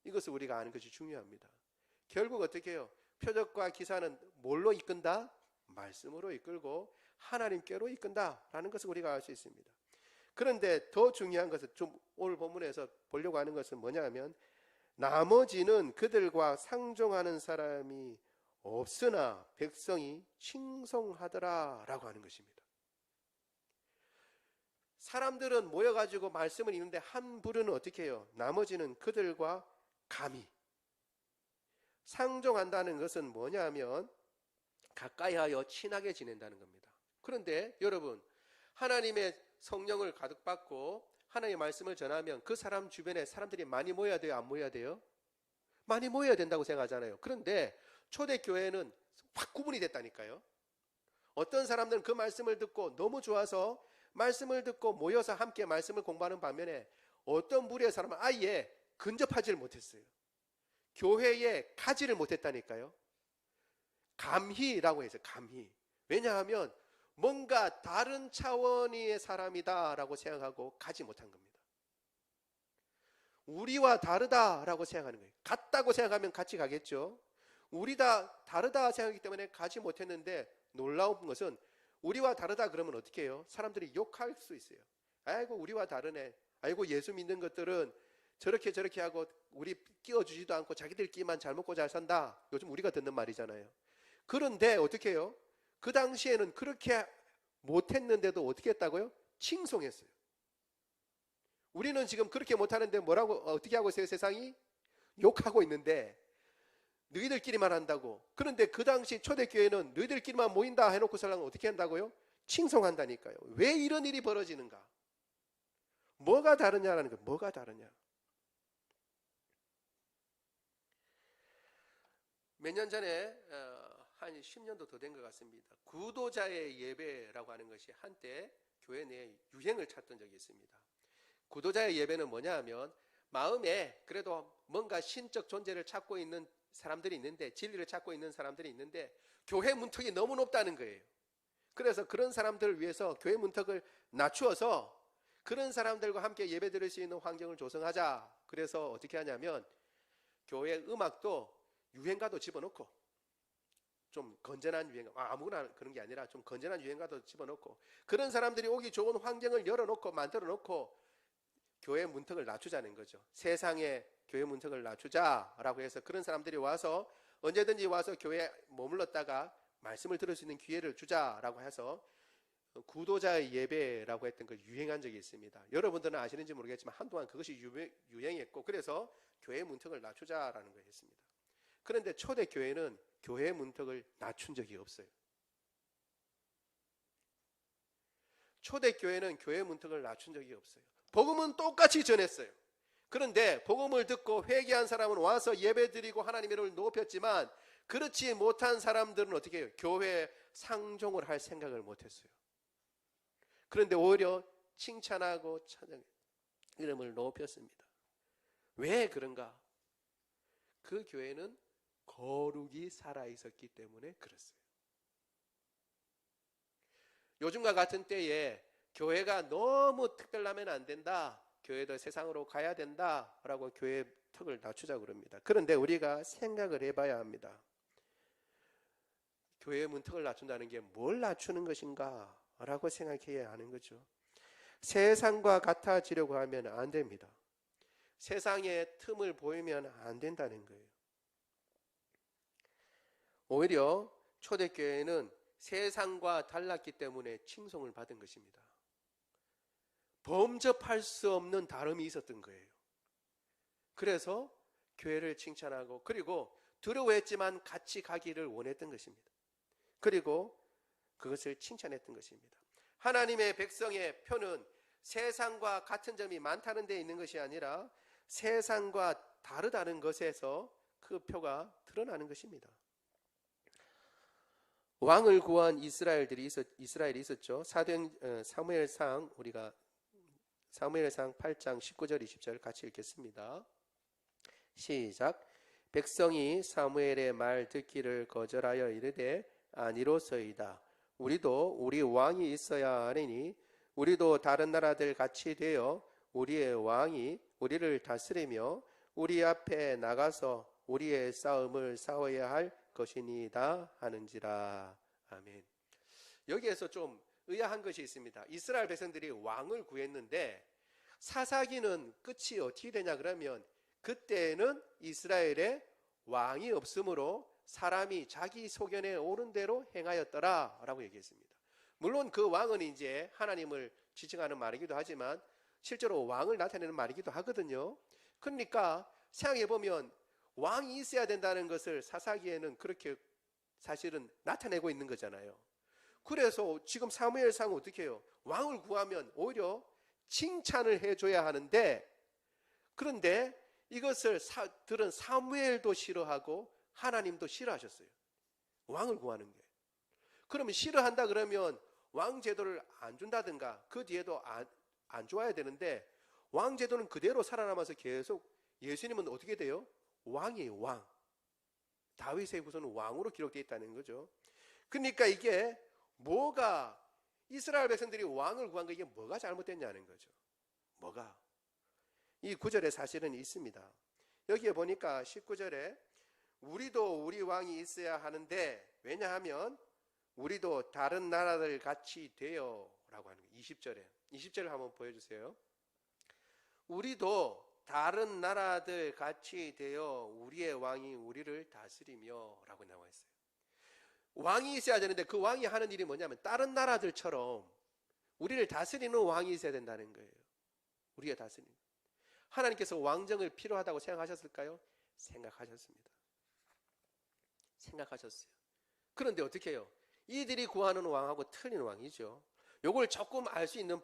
이것을 우리가 아는 것이 중요합니다. 결국 어떻게 해요? 표적과 기사는 뭘로 이끈다? 말씀으로 이끌고 하나님께로 이끈다라는 것을 우리가 알 수 있습니다. 그런데 더 중요한 것은 좀 오늘 본문에서 보려고 하는 것은 뭐냐 하면 나머지는 그들과 상종하는 사람이 없으나 백성이 칭송하더라 라고 하는 것입니다. 사람들은 모여가지고 말씀을 읽는데 한 부류는 어떻게 해요? 나머지는 그들과 감히 상종한다는 것은 뭐냐 하면 가까이 하여 친하게 지낸다는 겁니다. 그런데 여러분, 하나님의 성령을 가득 받고 하나님의 말씀을 전하면 그 사람 주변에 사람들이 많이 모여야 돼요? 안 모여야 돼요? 많이 모여야 된다고 생각하잖아요. 그런데 초대교회는 확 구분이 됐다니까요. 어떤 사람들은 그 말씀을 듣고 너무 좋아서 말씀을 듣고 모여서 함께 말씀을 공부하는 반면에 어떤 무리의 사람은 아예 근접하지를 못했어요. 교회에 가지를 못했다니까요. 감히라고 해서 감히. 왜냐하면 뭔가 다른 차원의 사람이다라고 생각하고 가지 못한 겁니다. 우리와 다르다라고 생각하는 거예요. 같다고 생각하면 같이 가겠죠. 우리다 다르다 생각하기 때문에 가지 못했는데 놀라운 것은 우리와 다르다 그러면 어떻게 해요? 사람들이 욕할 수 있어요. 아이고 우리와 다르네. 아이고 예수 믿는 것들은 저렇게 하고 우리 끼워주지도 않고 자기들끼리만 잘 먹고 잘 산다. 요즘 우리가 듣는 말이잖아요. 그런데 어떻게 해요? 그 당시에는 그렇게 못했는데도 어떻게 했다고요? 칭송했어요. 우리는 지금 그렇게 못하는데 뭐라고 어떻게 하고 있어요? 세상이 욕하고 있는데 너희들끼리만 한다고. 그런데 그 당시 초대교회는 너희들끼리만 모인다 해놓고 살라면 어떻게 한다고요? 칭송한다니까요. 왜 이런 일이 벌어지는가? 뭐가 다르냐라는 거예요. 뭐가 다르냐? 몇 년 전에 한 10년도 더 된 것 같습니다. 구도자의 예배라고 하는 것이 한때 교회 내에 유행을 찾던 적이 있습니다. 구도자의 예배는 뭐냐 하면 마음에 그래도 뭔가 신적 존재를 찾고 있는 사람들이 있는데, 진리를 찾고 있는 사람들이 있는데 교회 문턱이 너무 높다는 거예요. 그래서 그런 사람들을 위해서 교회 문턱을 낮추어서 그런 사람들과 함께 예배 드릴 수 있는 환경을 조성하자. 그래서 어떻게 하냐면 교회 음악도 유행가도 집어넣고, 좀 건전한 유행가, 아무거나 그런 게 아니라 좀 건전한 유행가도 집어넣고, 그런 사람들이 오기 좋은 환경을 열어놓고 만들어 놓고 교회 문턱을 낮추자는 거죠. 세상에 교회 문턱을 낮추자라고 해서 그런 사람들이 와서 언제든지 와서 교회에 머물렀다가 말씀을 들을 수 있는 기회를 주자라고 해서 구도자의 예배라고 했던 걸 유행한 적이 있습니다. 여러분들은 아시는지 모르겠지만 한동안 그것이 유행했고, 그래서 교회 문턱을 낮추자라는 걸 했습니다. 그런데 초대교회는 교회 문턱을 낮춘 적이 없어요. 초대교회는 교회 문턱을 낮춘 적이 없어요. 복음은 똑같이 전했어요. 그런데 복음을 듣고 회개한 사람은 와서 예배드리고 하나님의 이름을 높였지만, 그렇지 못한 사람들은 어떻게 해요? 교회 상종을 할 생각을 못했어요. 그런데 오히려 칭찬하고 찬양, 이름을 높였습니다. 왜 그런가? 그 교회는 거룩이 살아있었기 때문에 그랬어요. 요즘과 같은 때에 교회가 너무 특별하면 안 된다, 교회도 세상으로 가야 된다 라고 교회 턱을 낮추자고 그럽니다. 그런데 우리가 생각을 해봐야 합니다. 교회의 문턱을 낮춘다는 게 뭘 낮추는 것인가 라고 생각해야 하는 거죠. 세상과 같아지려고 하면 안 됩니다. 세상에 틈을 보이면 안 된다는 거예요. 오히려 초대교회는 세상과 달랐기 때문에 칭송을 받은 것입니다. 범접할 수 없는 다름이 있었던 거예요. 그래서 교회를 칭찬하고, 그리고 두려워했지만 같이 가기를 원했던 것입니다. 그리고 그것을 칭찬했던 것입니다. 하나님의 백성의 표는 세상과 같은 점이 많다는 데 있는 것이 아니라 세상과 다르다는 것에서 그 표가 드러나는 것입니다. 왕을 구한 이스라엘이 있었죠. 사무엘상, 우리가 사무엘상 8장 19절 20절 같이 읽겠습니다. 시작. 백성이 사무엘의 말 듣기를 거절하여 이르되 아니로소이다. 우리도 우리 왕이 있어야 하리니 우리도 다른 나라들 같이 되어 우리의 왕이 우리를 다스리며 우리 앞에 나가서 우리의 싸움을 싸워야 할 것이니이다 하는지라. 아멘. 여기에서 좀 의아한 것이 있습니다. 이스라엘 백성들이 왕을 구했는데 사사기는 끝이 어떻게 되냐 그러면, 그때는 이스라엘에 왕이 없으므로 사람이 자기 소견에 오른 대로 행하였더라 라고 얘기했습니다. 물론 그 왕은 이제 하나님을 지칭하는 말이기도 하지만 실제로 왕을 나타내는 말이기도 하거든요. 그러니까 생각해보면 왕이 있어야 된다는 것을 사사기에는 그렇게 사실은 나타내고 있는 거잖아요. 그래서 지금 사무엘상은 어떻게 해요? 왕을 구하면 오히려 칭찬을 해줘야 하는데, 그런데 이것을 들은 사무엘도 싫어하고 하나님도 싫어하셨어요. 왕을 구하는 게. 그러면 싫어한다 그러면 왕 제도를 안 준다든가 그 뒤에도 안 좋아야 되는데, 왕 제도는 그대로 살아남아서 계속, 예수님은 어떻게 돼요? 왕이에요, 왕. 다윗의 후손은 왕으로 기록되어 있다는 거죠. 그러니까 이게 뭐가, 이스라엘 백성들이 왕을 구한 거, 이게 뭐가 잘못됐냐는 거죠. 뭐가? 이 구절에 사실은 있습니다. 여기에 보니까 19절에 우리도 우리 왕이 있어야 하는데, 왜냐하면 우리도 다른 나라들 같이 되어 라고 하는 거예요. 20절을 한번 보여주세요. 우리도 다른 나라들 같이 되어 우리의 왕이 우리를 다스리며 라고 나와 있어요. 왕이 있어야 되는데 그 왕이 하는 일이 뭐냐면 다른 나라들처럼 우리를 다스리는 왕이 있어야 된다는 거예요. 우리가 다스리는. 하나님께서 왕정을 필요하다고 생각하셨을까요? 생각하셨습니다. 생각하셨어요. 그런데 어떻게 해요? 이들이 구하는 왕하고 틀린 왕이죠. 요걸 조금 알 수 있는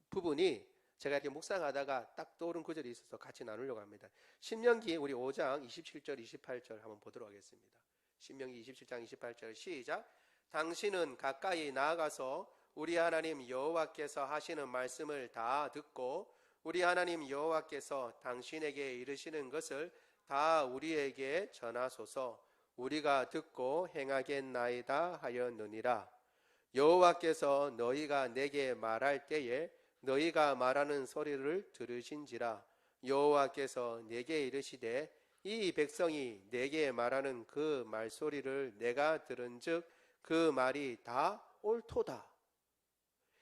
부분이 제가 이렇게 묵상하다가 딱 떠오른 구절이 있어서 같이 나누려고 합니다. 신명기 우리 5장 27절 28절 한번 보도록 하겠습니다. 신명기 27장 28절 시작. 당신은 가까이 나아가서 우리 하나님 여호와께서 하시는 말씀을 다 듣고 우리 하나님 여호와께서 당신에게 이르시는 것을 다 우리에게 전하소서. 우리가 듣고 행하겠나이다 하였느니라. 여호와께서 너희가 내게 말할 때에 너희가 말하는 소리를 들으신지라. 여호와께서 내게 이르시되 이 백성이 내게 말하는 그 말소리를 내가 들은즉 그 말이 다 옳도다.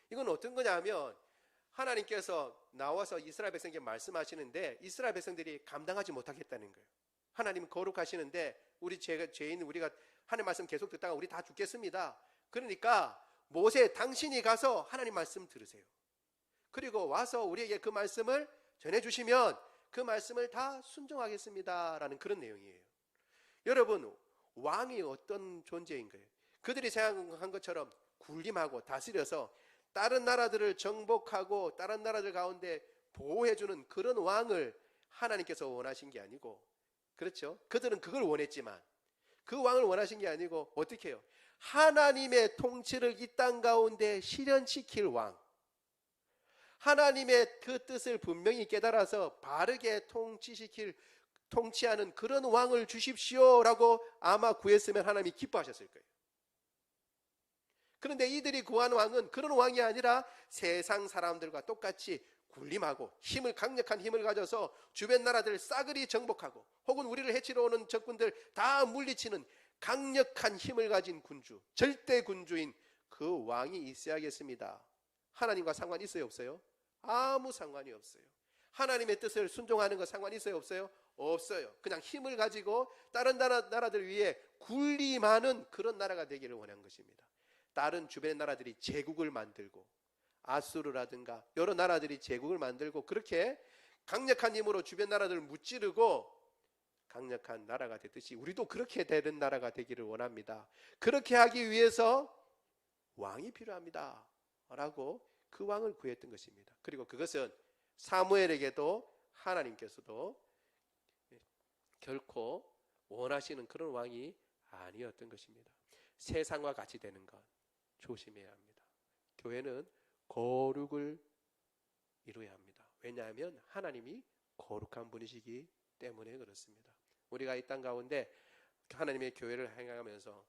이건 어떤 거냐면 하나님께서 나와서 이스라엘 백성에게 말씀하시는데 이스라엘 백성들이 감당하지 못하겠다는 거예요. 하나님 거룩하시는데 우리 죄인 우리가 하나님 말씀 계속 듣다가 우리 다 죽겠습니다. 그러니까 모세 당신이 가서 하나님 말씀 들으세요. 그리고 와서 우리에게 그 말씀을 전해주시면 그 말씀을 다 순종하겠습니다 라는 그런 내용이에요. 여러분, 왕이 어떤 존재인 거예요? 그들이 생각한 것처럼 군림하고 다스려서 다른 나라들을 정복하고 다른 나라들 가운데 보호해주는 그런 왕을 하나님께서 원하신 게 아니고, 그렇죠? 그들은 그걸 원했지만 그 왕을 원하신 게 아니고 어떻게 해요? 하나님의 통치를 이 땅 가운데 실현시킬 왕, 하나님의 그 뜻을 분명히 깨달아서 바르게 통치하는 그런 왕을 주십시오라고 아마 구했으면 하나님이 기뻐하셨을 거예요. 그런데 이들이 구한 왕은 그런 왕이 아니라 세상 사람들과 똑같이 군림하고 강력한 힘을 가져서 주변 나라들을 싸그리 정복하고 혹은 우리를 해치러 오는 적군들 다 물리치는 강력한 힘을 가진 군주, 절대 군주인 그 왕이 있어야겠습니다. 하나님과 상관이 있어요, 없어요? 아무 상관이 없어요. 하나님의 뜻을 순종하는 것 상관이 있어요, 없어요? 없어요. 그냥 힘을 가지고 다른 나라들 위해 군림하는 그런 나라가 되기를 원한 것입니다. 다른 주변 나라들이 제국을 만들고 아수르라든가 여러 나라들이 제국을 만들고 그렇게 강력한 힘으로 주변 나라들을 무찌르고 강력한 나라가 됐듯이 우리도 그렇게 되는 나라가 되기를 원합니다. 그렇게 하기 위해서 왕이 필요합니다 라고 그 왕을 구했던 것입니다. 그리고 그것은 사무엘에게도 하나님께서도 결코 원하시는 그런 왕이 아니었던 것입니다. 세상과 같이 되는 것 조심해야 합니다. 교회는 거룩을 이루어야 합니다. 왜냐하면 하나님이 거룩한 분이시기 때문에 그렇습니다. 우리가 이 땅 가운데 하나님의 교회를 행하면서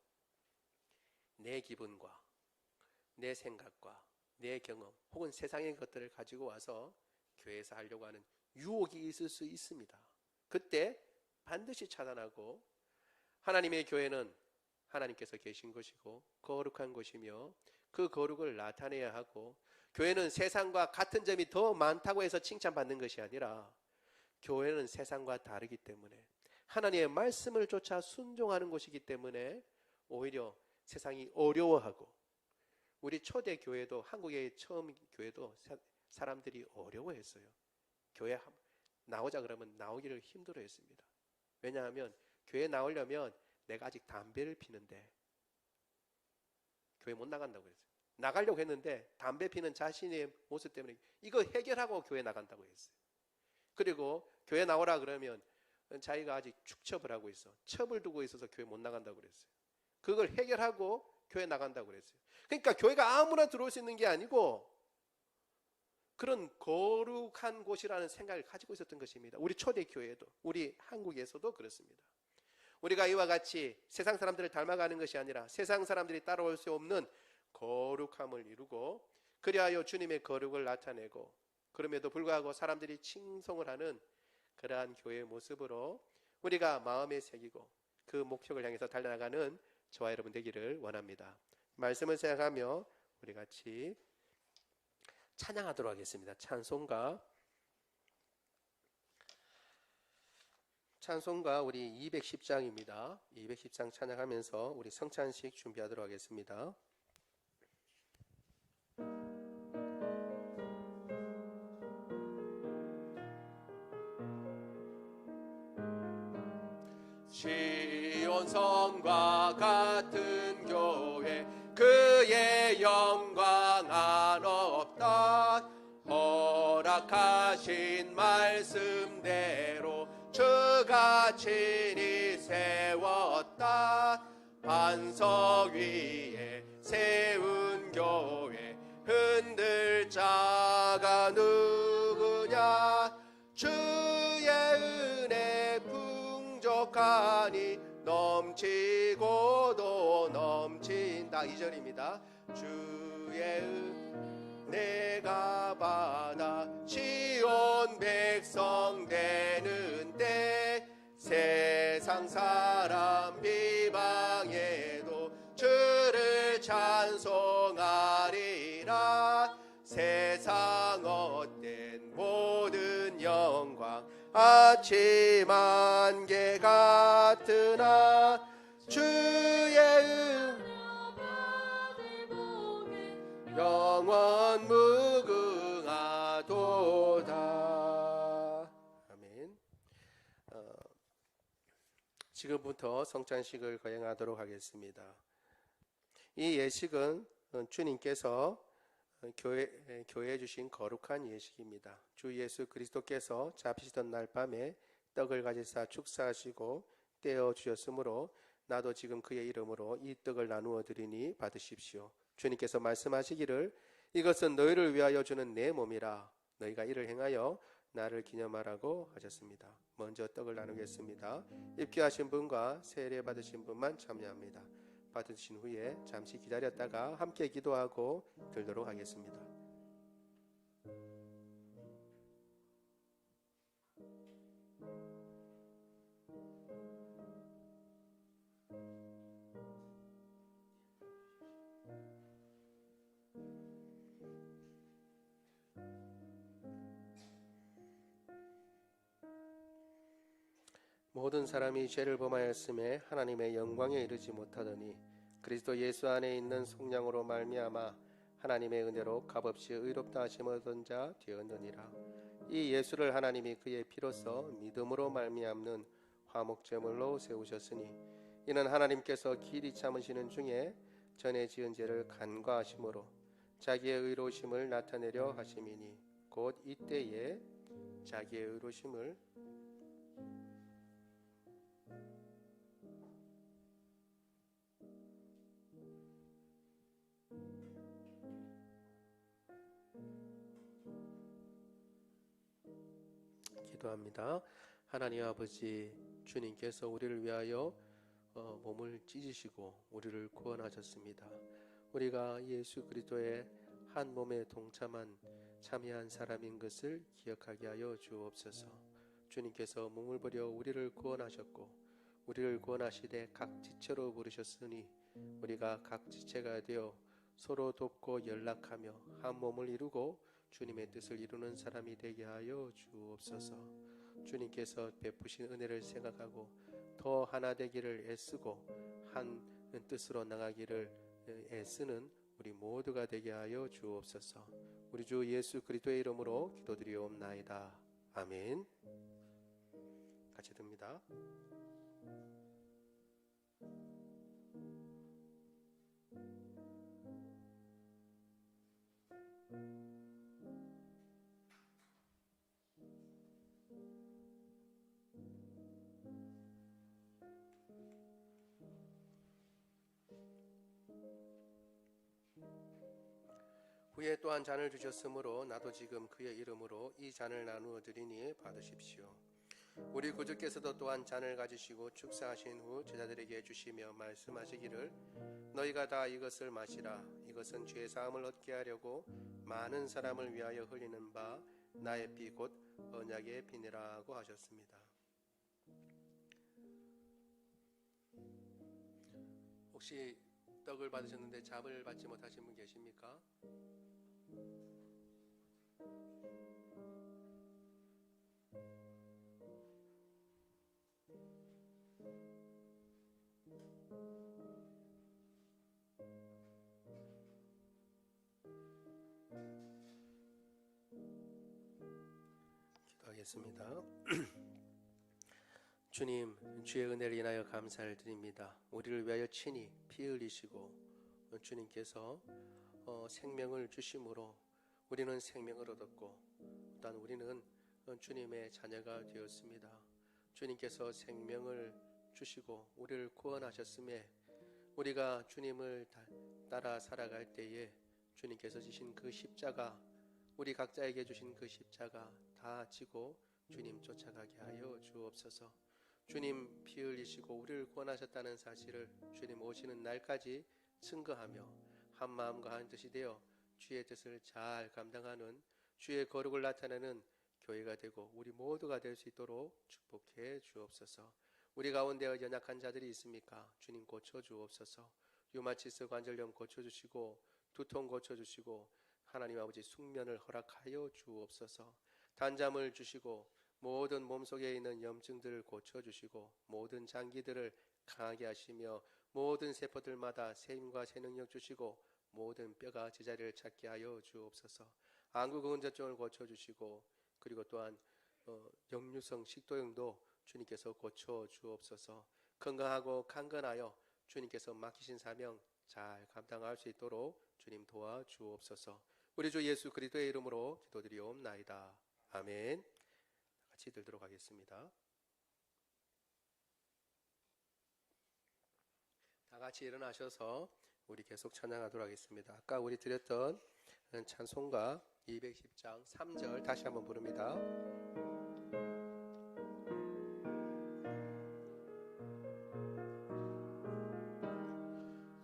내 기분과 내 생각과 내 경험 혹은 세상의 것들을 가지고 와서 교회에서 하려고 하는 유혹이 있을 수 있습니다. 그때 반드시 차단하고 하나님의 교회는 하나님께서 계신 것이고 거룩한 것이며 그 거룩을 나타내야 하고, 교회는 세상과 같은 점이 더 많다고 해서 칭찬받는 것이 아니라 교회는 세상과 다르기 때문에 하나님의 말씀을 쫓아 순종하는 곳이기 때문에 오히려 세상이 어려워하고, 우리 초대 교회도 한국의 처음 교회도 사람들이 어려워했어요. 교회 나오자 그러면 나오기를 힘들어했습니다. 왜냐하면 교회 나오려면 내가 아직 담배를 피는데 교회 못 나간다고 그랬어요. 나가려고 했는데 담배 피는 자신의 모습 때문에 이거 해결하고 교회 나간다고 했어요. 그리고 교회 나오라 그러면 자기가 아직 축첩을 하고 있어, 첩을 두고 있어서 교회 못 나간다고 그랬어요. 그걸 해결하고 교회 나간다고 그랬어요. 그러니까 교회가 아무나 들어올 수 있는 게 아니고 그런 거룩한 곳이라는 생각을 가지고 있었던 것입니다. 우리 초대 교회도, 우리 한국에서도 그렇습니다. 우리가 이와 같이 세상 사람들을 닮아가는 것이 아니라 세상 사람들이 따라올 수 없는 거룩함을 이루고, 그리하여 주님의 거룩을 나타내고, 그럼에도 불구하고 사람들이 칭송을 하는 그러한 교회의 모습으로 우리가 마음에 새기고 그 목표를 향해서 달려나가는 저와 여러분 되기를 원합니다. 말씀을 생각하며 우리 같이 찬양하도록 하겠습니다. 찬송가 우리 210장입니다. 210장 찬양하면서 우리 성찬식 준비하도록 하겠습니다. 시온성과 같은 교회 그의 영광 한없다. 허락 주가 친히 세웠다. 반석 위에 세운 교회 흔들 자가 누구냐. 주의 은혜 풍족하니 넘치고도 넘친다. 2절입니다. 주의 은혜가 받아 시온 백성 되는 때 세상 사람 비방해도 주를 찬송하리라. 세상 헛된 모든 영광 아침 안개 같으나 주의 영원 무궁하도다. 아멘. 지금부터 성찬식을 거행하도록 하겠습니다. 이 예식은 주님께서 교회에 주신 거룩한 예식입니다. 주 예수 그리스도께서 잡히시던 날 밤에 떡을 가지사 축사하시고 떼어 주셨으므로 나도 지금 그의 이름으로 이 떡을 나누어 드리니 받으십시오. 주님께서 말씀하시기를 이것은 너희를 위하여 주는 내 몸이라. 너희가 이를 행하여 나를 기념하라고 하셨습니다. 먼저 떡을 나누겠습니다. 입교하신 분과 세례 받으신 분만 참여합니다. 받으신 후에 잠시 기다렸다가 함께 기도하고 들도록 하겠습니다. 모든 사람이 죄를 범하였음에 하나님의 영광에 이르지 못하더니 그리스도 예수 안에 있는 속량으로 말미암아 하나님의 은혜로 값없이 의롭다 하심을 얻은 자 되었느니라. 이 예수를 하나님이 그의 피로써 믿음으로 말미암는 화목제물로 세우셨으니 이는 하나님께서 길이 참으시는 중에 전에 지은 죄를 간과하심으로 자기의 의로우심을 나타내려 하심이니 곧 이때에 자기의 의로우심을 기도합니다. 하나님 아버지, 주님께서 우리를 위하여 몸을 찢으시고 우리를 구원하셨습니다. 우리가 예수 그리스도의 한 몸에 동참한 참여한 사람인 것을 기억하게 하여 주옵소서. 주님께서 몸을 버려 우리를 구원하셨고 우리를 구원하시되 각 지체로 부르셨으니 우리가 각 지체가 되어 서로 돕고 연락하며 한 몸을 이루고 주님의 뜻을 이루는 사람이 되게 하여 주옵소서. 주님께서 베푸신 은혜를 생각하고 더 하나 되기를 애쓰고 한 뜻으로 나가기를 애쓰는 우리 모두가 되게 하여 주옵소서. 우리 주 예수 그리스도의 이름으로 기도드리옵나이다. 아멘. 같이 듭니다. 후에 또한 잔을 주셨으므로 나도 지금 그의 이름으로 이 잔을 나누어 드리니 받으십시오. 우리 구주께서도 또한 잔을 가지시고 축사하신 후 제자들에게 주시며 말씀하시기를 너희가 다 이것을 마시라. 이것은 죄 사함을 얻게 하려고 많은 사람을 위하여 흘리는 바 나의 피 곧 언약의 피니라고 하셨습니다. 혹시 떡을 받으셨는데 잡을 받지 못하신 분 계십니까? 기도하겠습니다. 주님, 주의 은혜를 인하여 감사를 드립니다. 우리를 위하여 친히 피 흘리시고 주님께서 생명을 주심으로 우리는 생명을 얻었고 또한 우리는 주님의 자녀가 되었습니다. 주님께서 생명을 주시고 우리를 구원하셨음에 우리가 주님을 따라 살아갈 때에 주님께서 지신 그 십자가, 우리 각자에게 주신 그 십자가 다 지고 주님 쫓아가게 하여 주옵소서. 주님 피 흘리시고 우리를 구원하셨다는 사실을 주님 오시는 날까지 증거하며 한 마음과 한 뜻이 되어 주의 뜻을 잘 감당하는, 주의 거룩을 나타내는 교회가 되고 우리 모두가 될 수 있도록 축복해 주옵소서. 우리 가운데 연약한 자들이 있습니까? 주님 고쳐 주옵소서. 류마티스 관절염 고쳐 주시고 두통 고쳐 주시고 하나님 아버지 숙면을 허락하여 주옵소서. 단잠을 주시고 모든 몸속에 있는 염증들을 고쳐 주시고 모든 장기들을 강하게 하시며 모든 세포들마다 새 힘과 새 능력 주시고 모든 뼈가 제자리를 찾게 하여 주옵소서. 안구근전증을 고쳐 주시고 그리고 또한 역류성 식도염도 주님께서 고쳐 주옵소서. 건강하고 강건하여 주님께서 맡기신 사명 잘 감당할 수 있도록 주님 도와 주옵소서. 우리 주 예수 그리스도의 이름으로 기도드리옵나이다. 아멘. 같이 들도록 하겠습니다. 다 같이 일어나셔서 우리 계속 찬양하도록 하겠습니다. 아까 우리 드렸던 찬송가 210장 3절 다시 한번 부릅니다.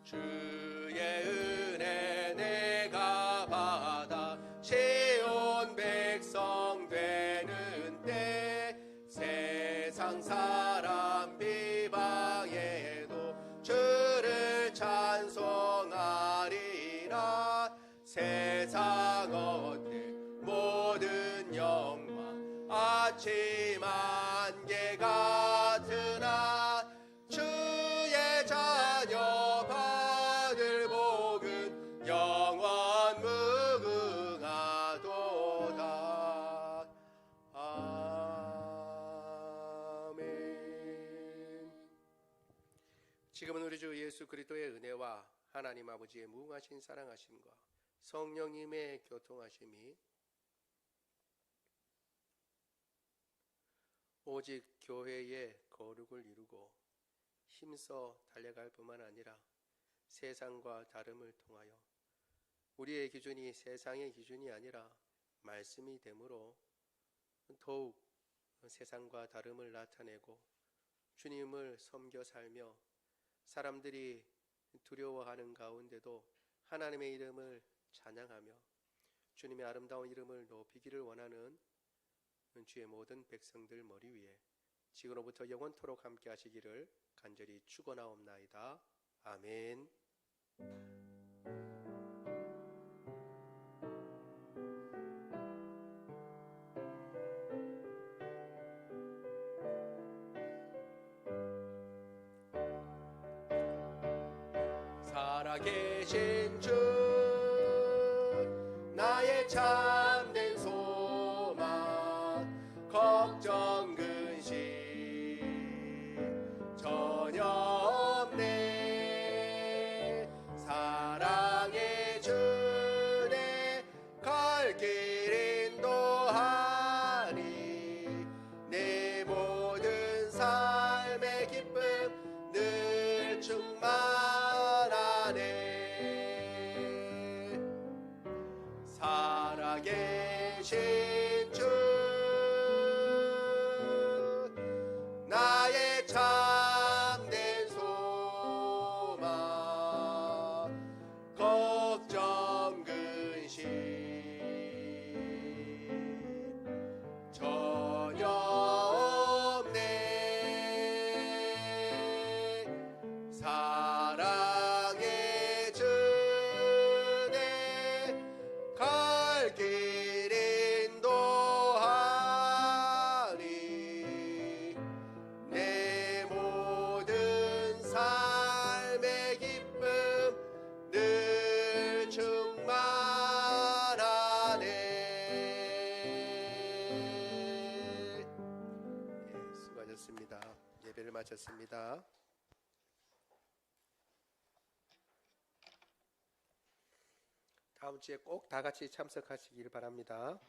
주의 은혜 내가 받아 시온 백성 되는 때 세상 사람 비방해도 주를 찬송하리라. 세상 어때 모든 영광 아침 안개 같으나 주의 자녀 받을 복은 영원 무궁하도다. 아멘. 지금은 우리 주 예수 그리스도의 은혜와 하나님 아버지의 무궁하신 사랑하심과 성령님의 교통하심이 오직 교회의 거룩을 이루고 힘써 달려갈 뿐만 아니라 세상과 다름을 통하여 우리의 기준이 세상의 기준이 아니라 말씀이 되므로 더욱 세상과 다름을 나타내고 주님을 섬겨 살며 사람들이 두려워하는 가운데도 하나님의 이름을 찬양하며 주님의 아름다운 이름을 높이기를 원하는 주의 모든 백성들 머리 위에 지금로부터 영원토록 함께 하시기를 간절히 축원하옵나이다. 아멘. 살아계신 주 나의 참된 소망 걱정 근심 전혀 없네. 사랑의 주내 갈 길 인도하니 내 모든 삶의 기쁨 늘 충만하네. 살아계신 주 나의 참된 소망 걱정 근심 전혀 없네. 사랑의 주내 갈 길 인도하니 내 모든 삶의 기쁨 늘 충만하네. 수고하셨습니다. 예배를 마쳤습니다. 다음 주에 꼭 다 같이 참석하시길 바랍니다.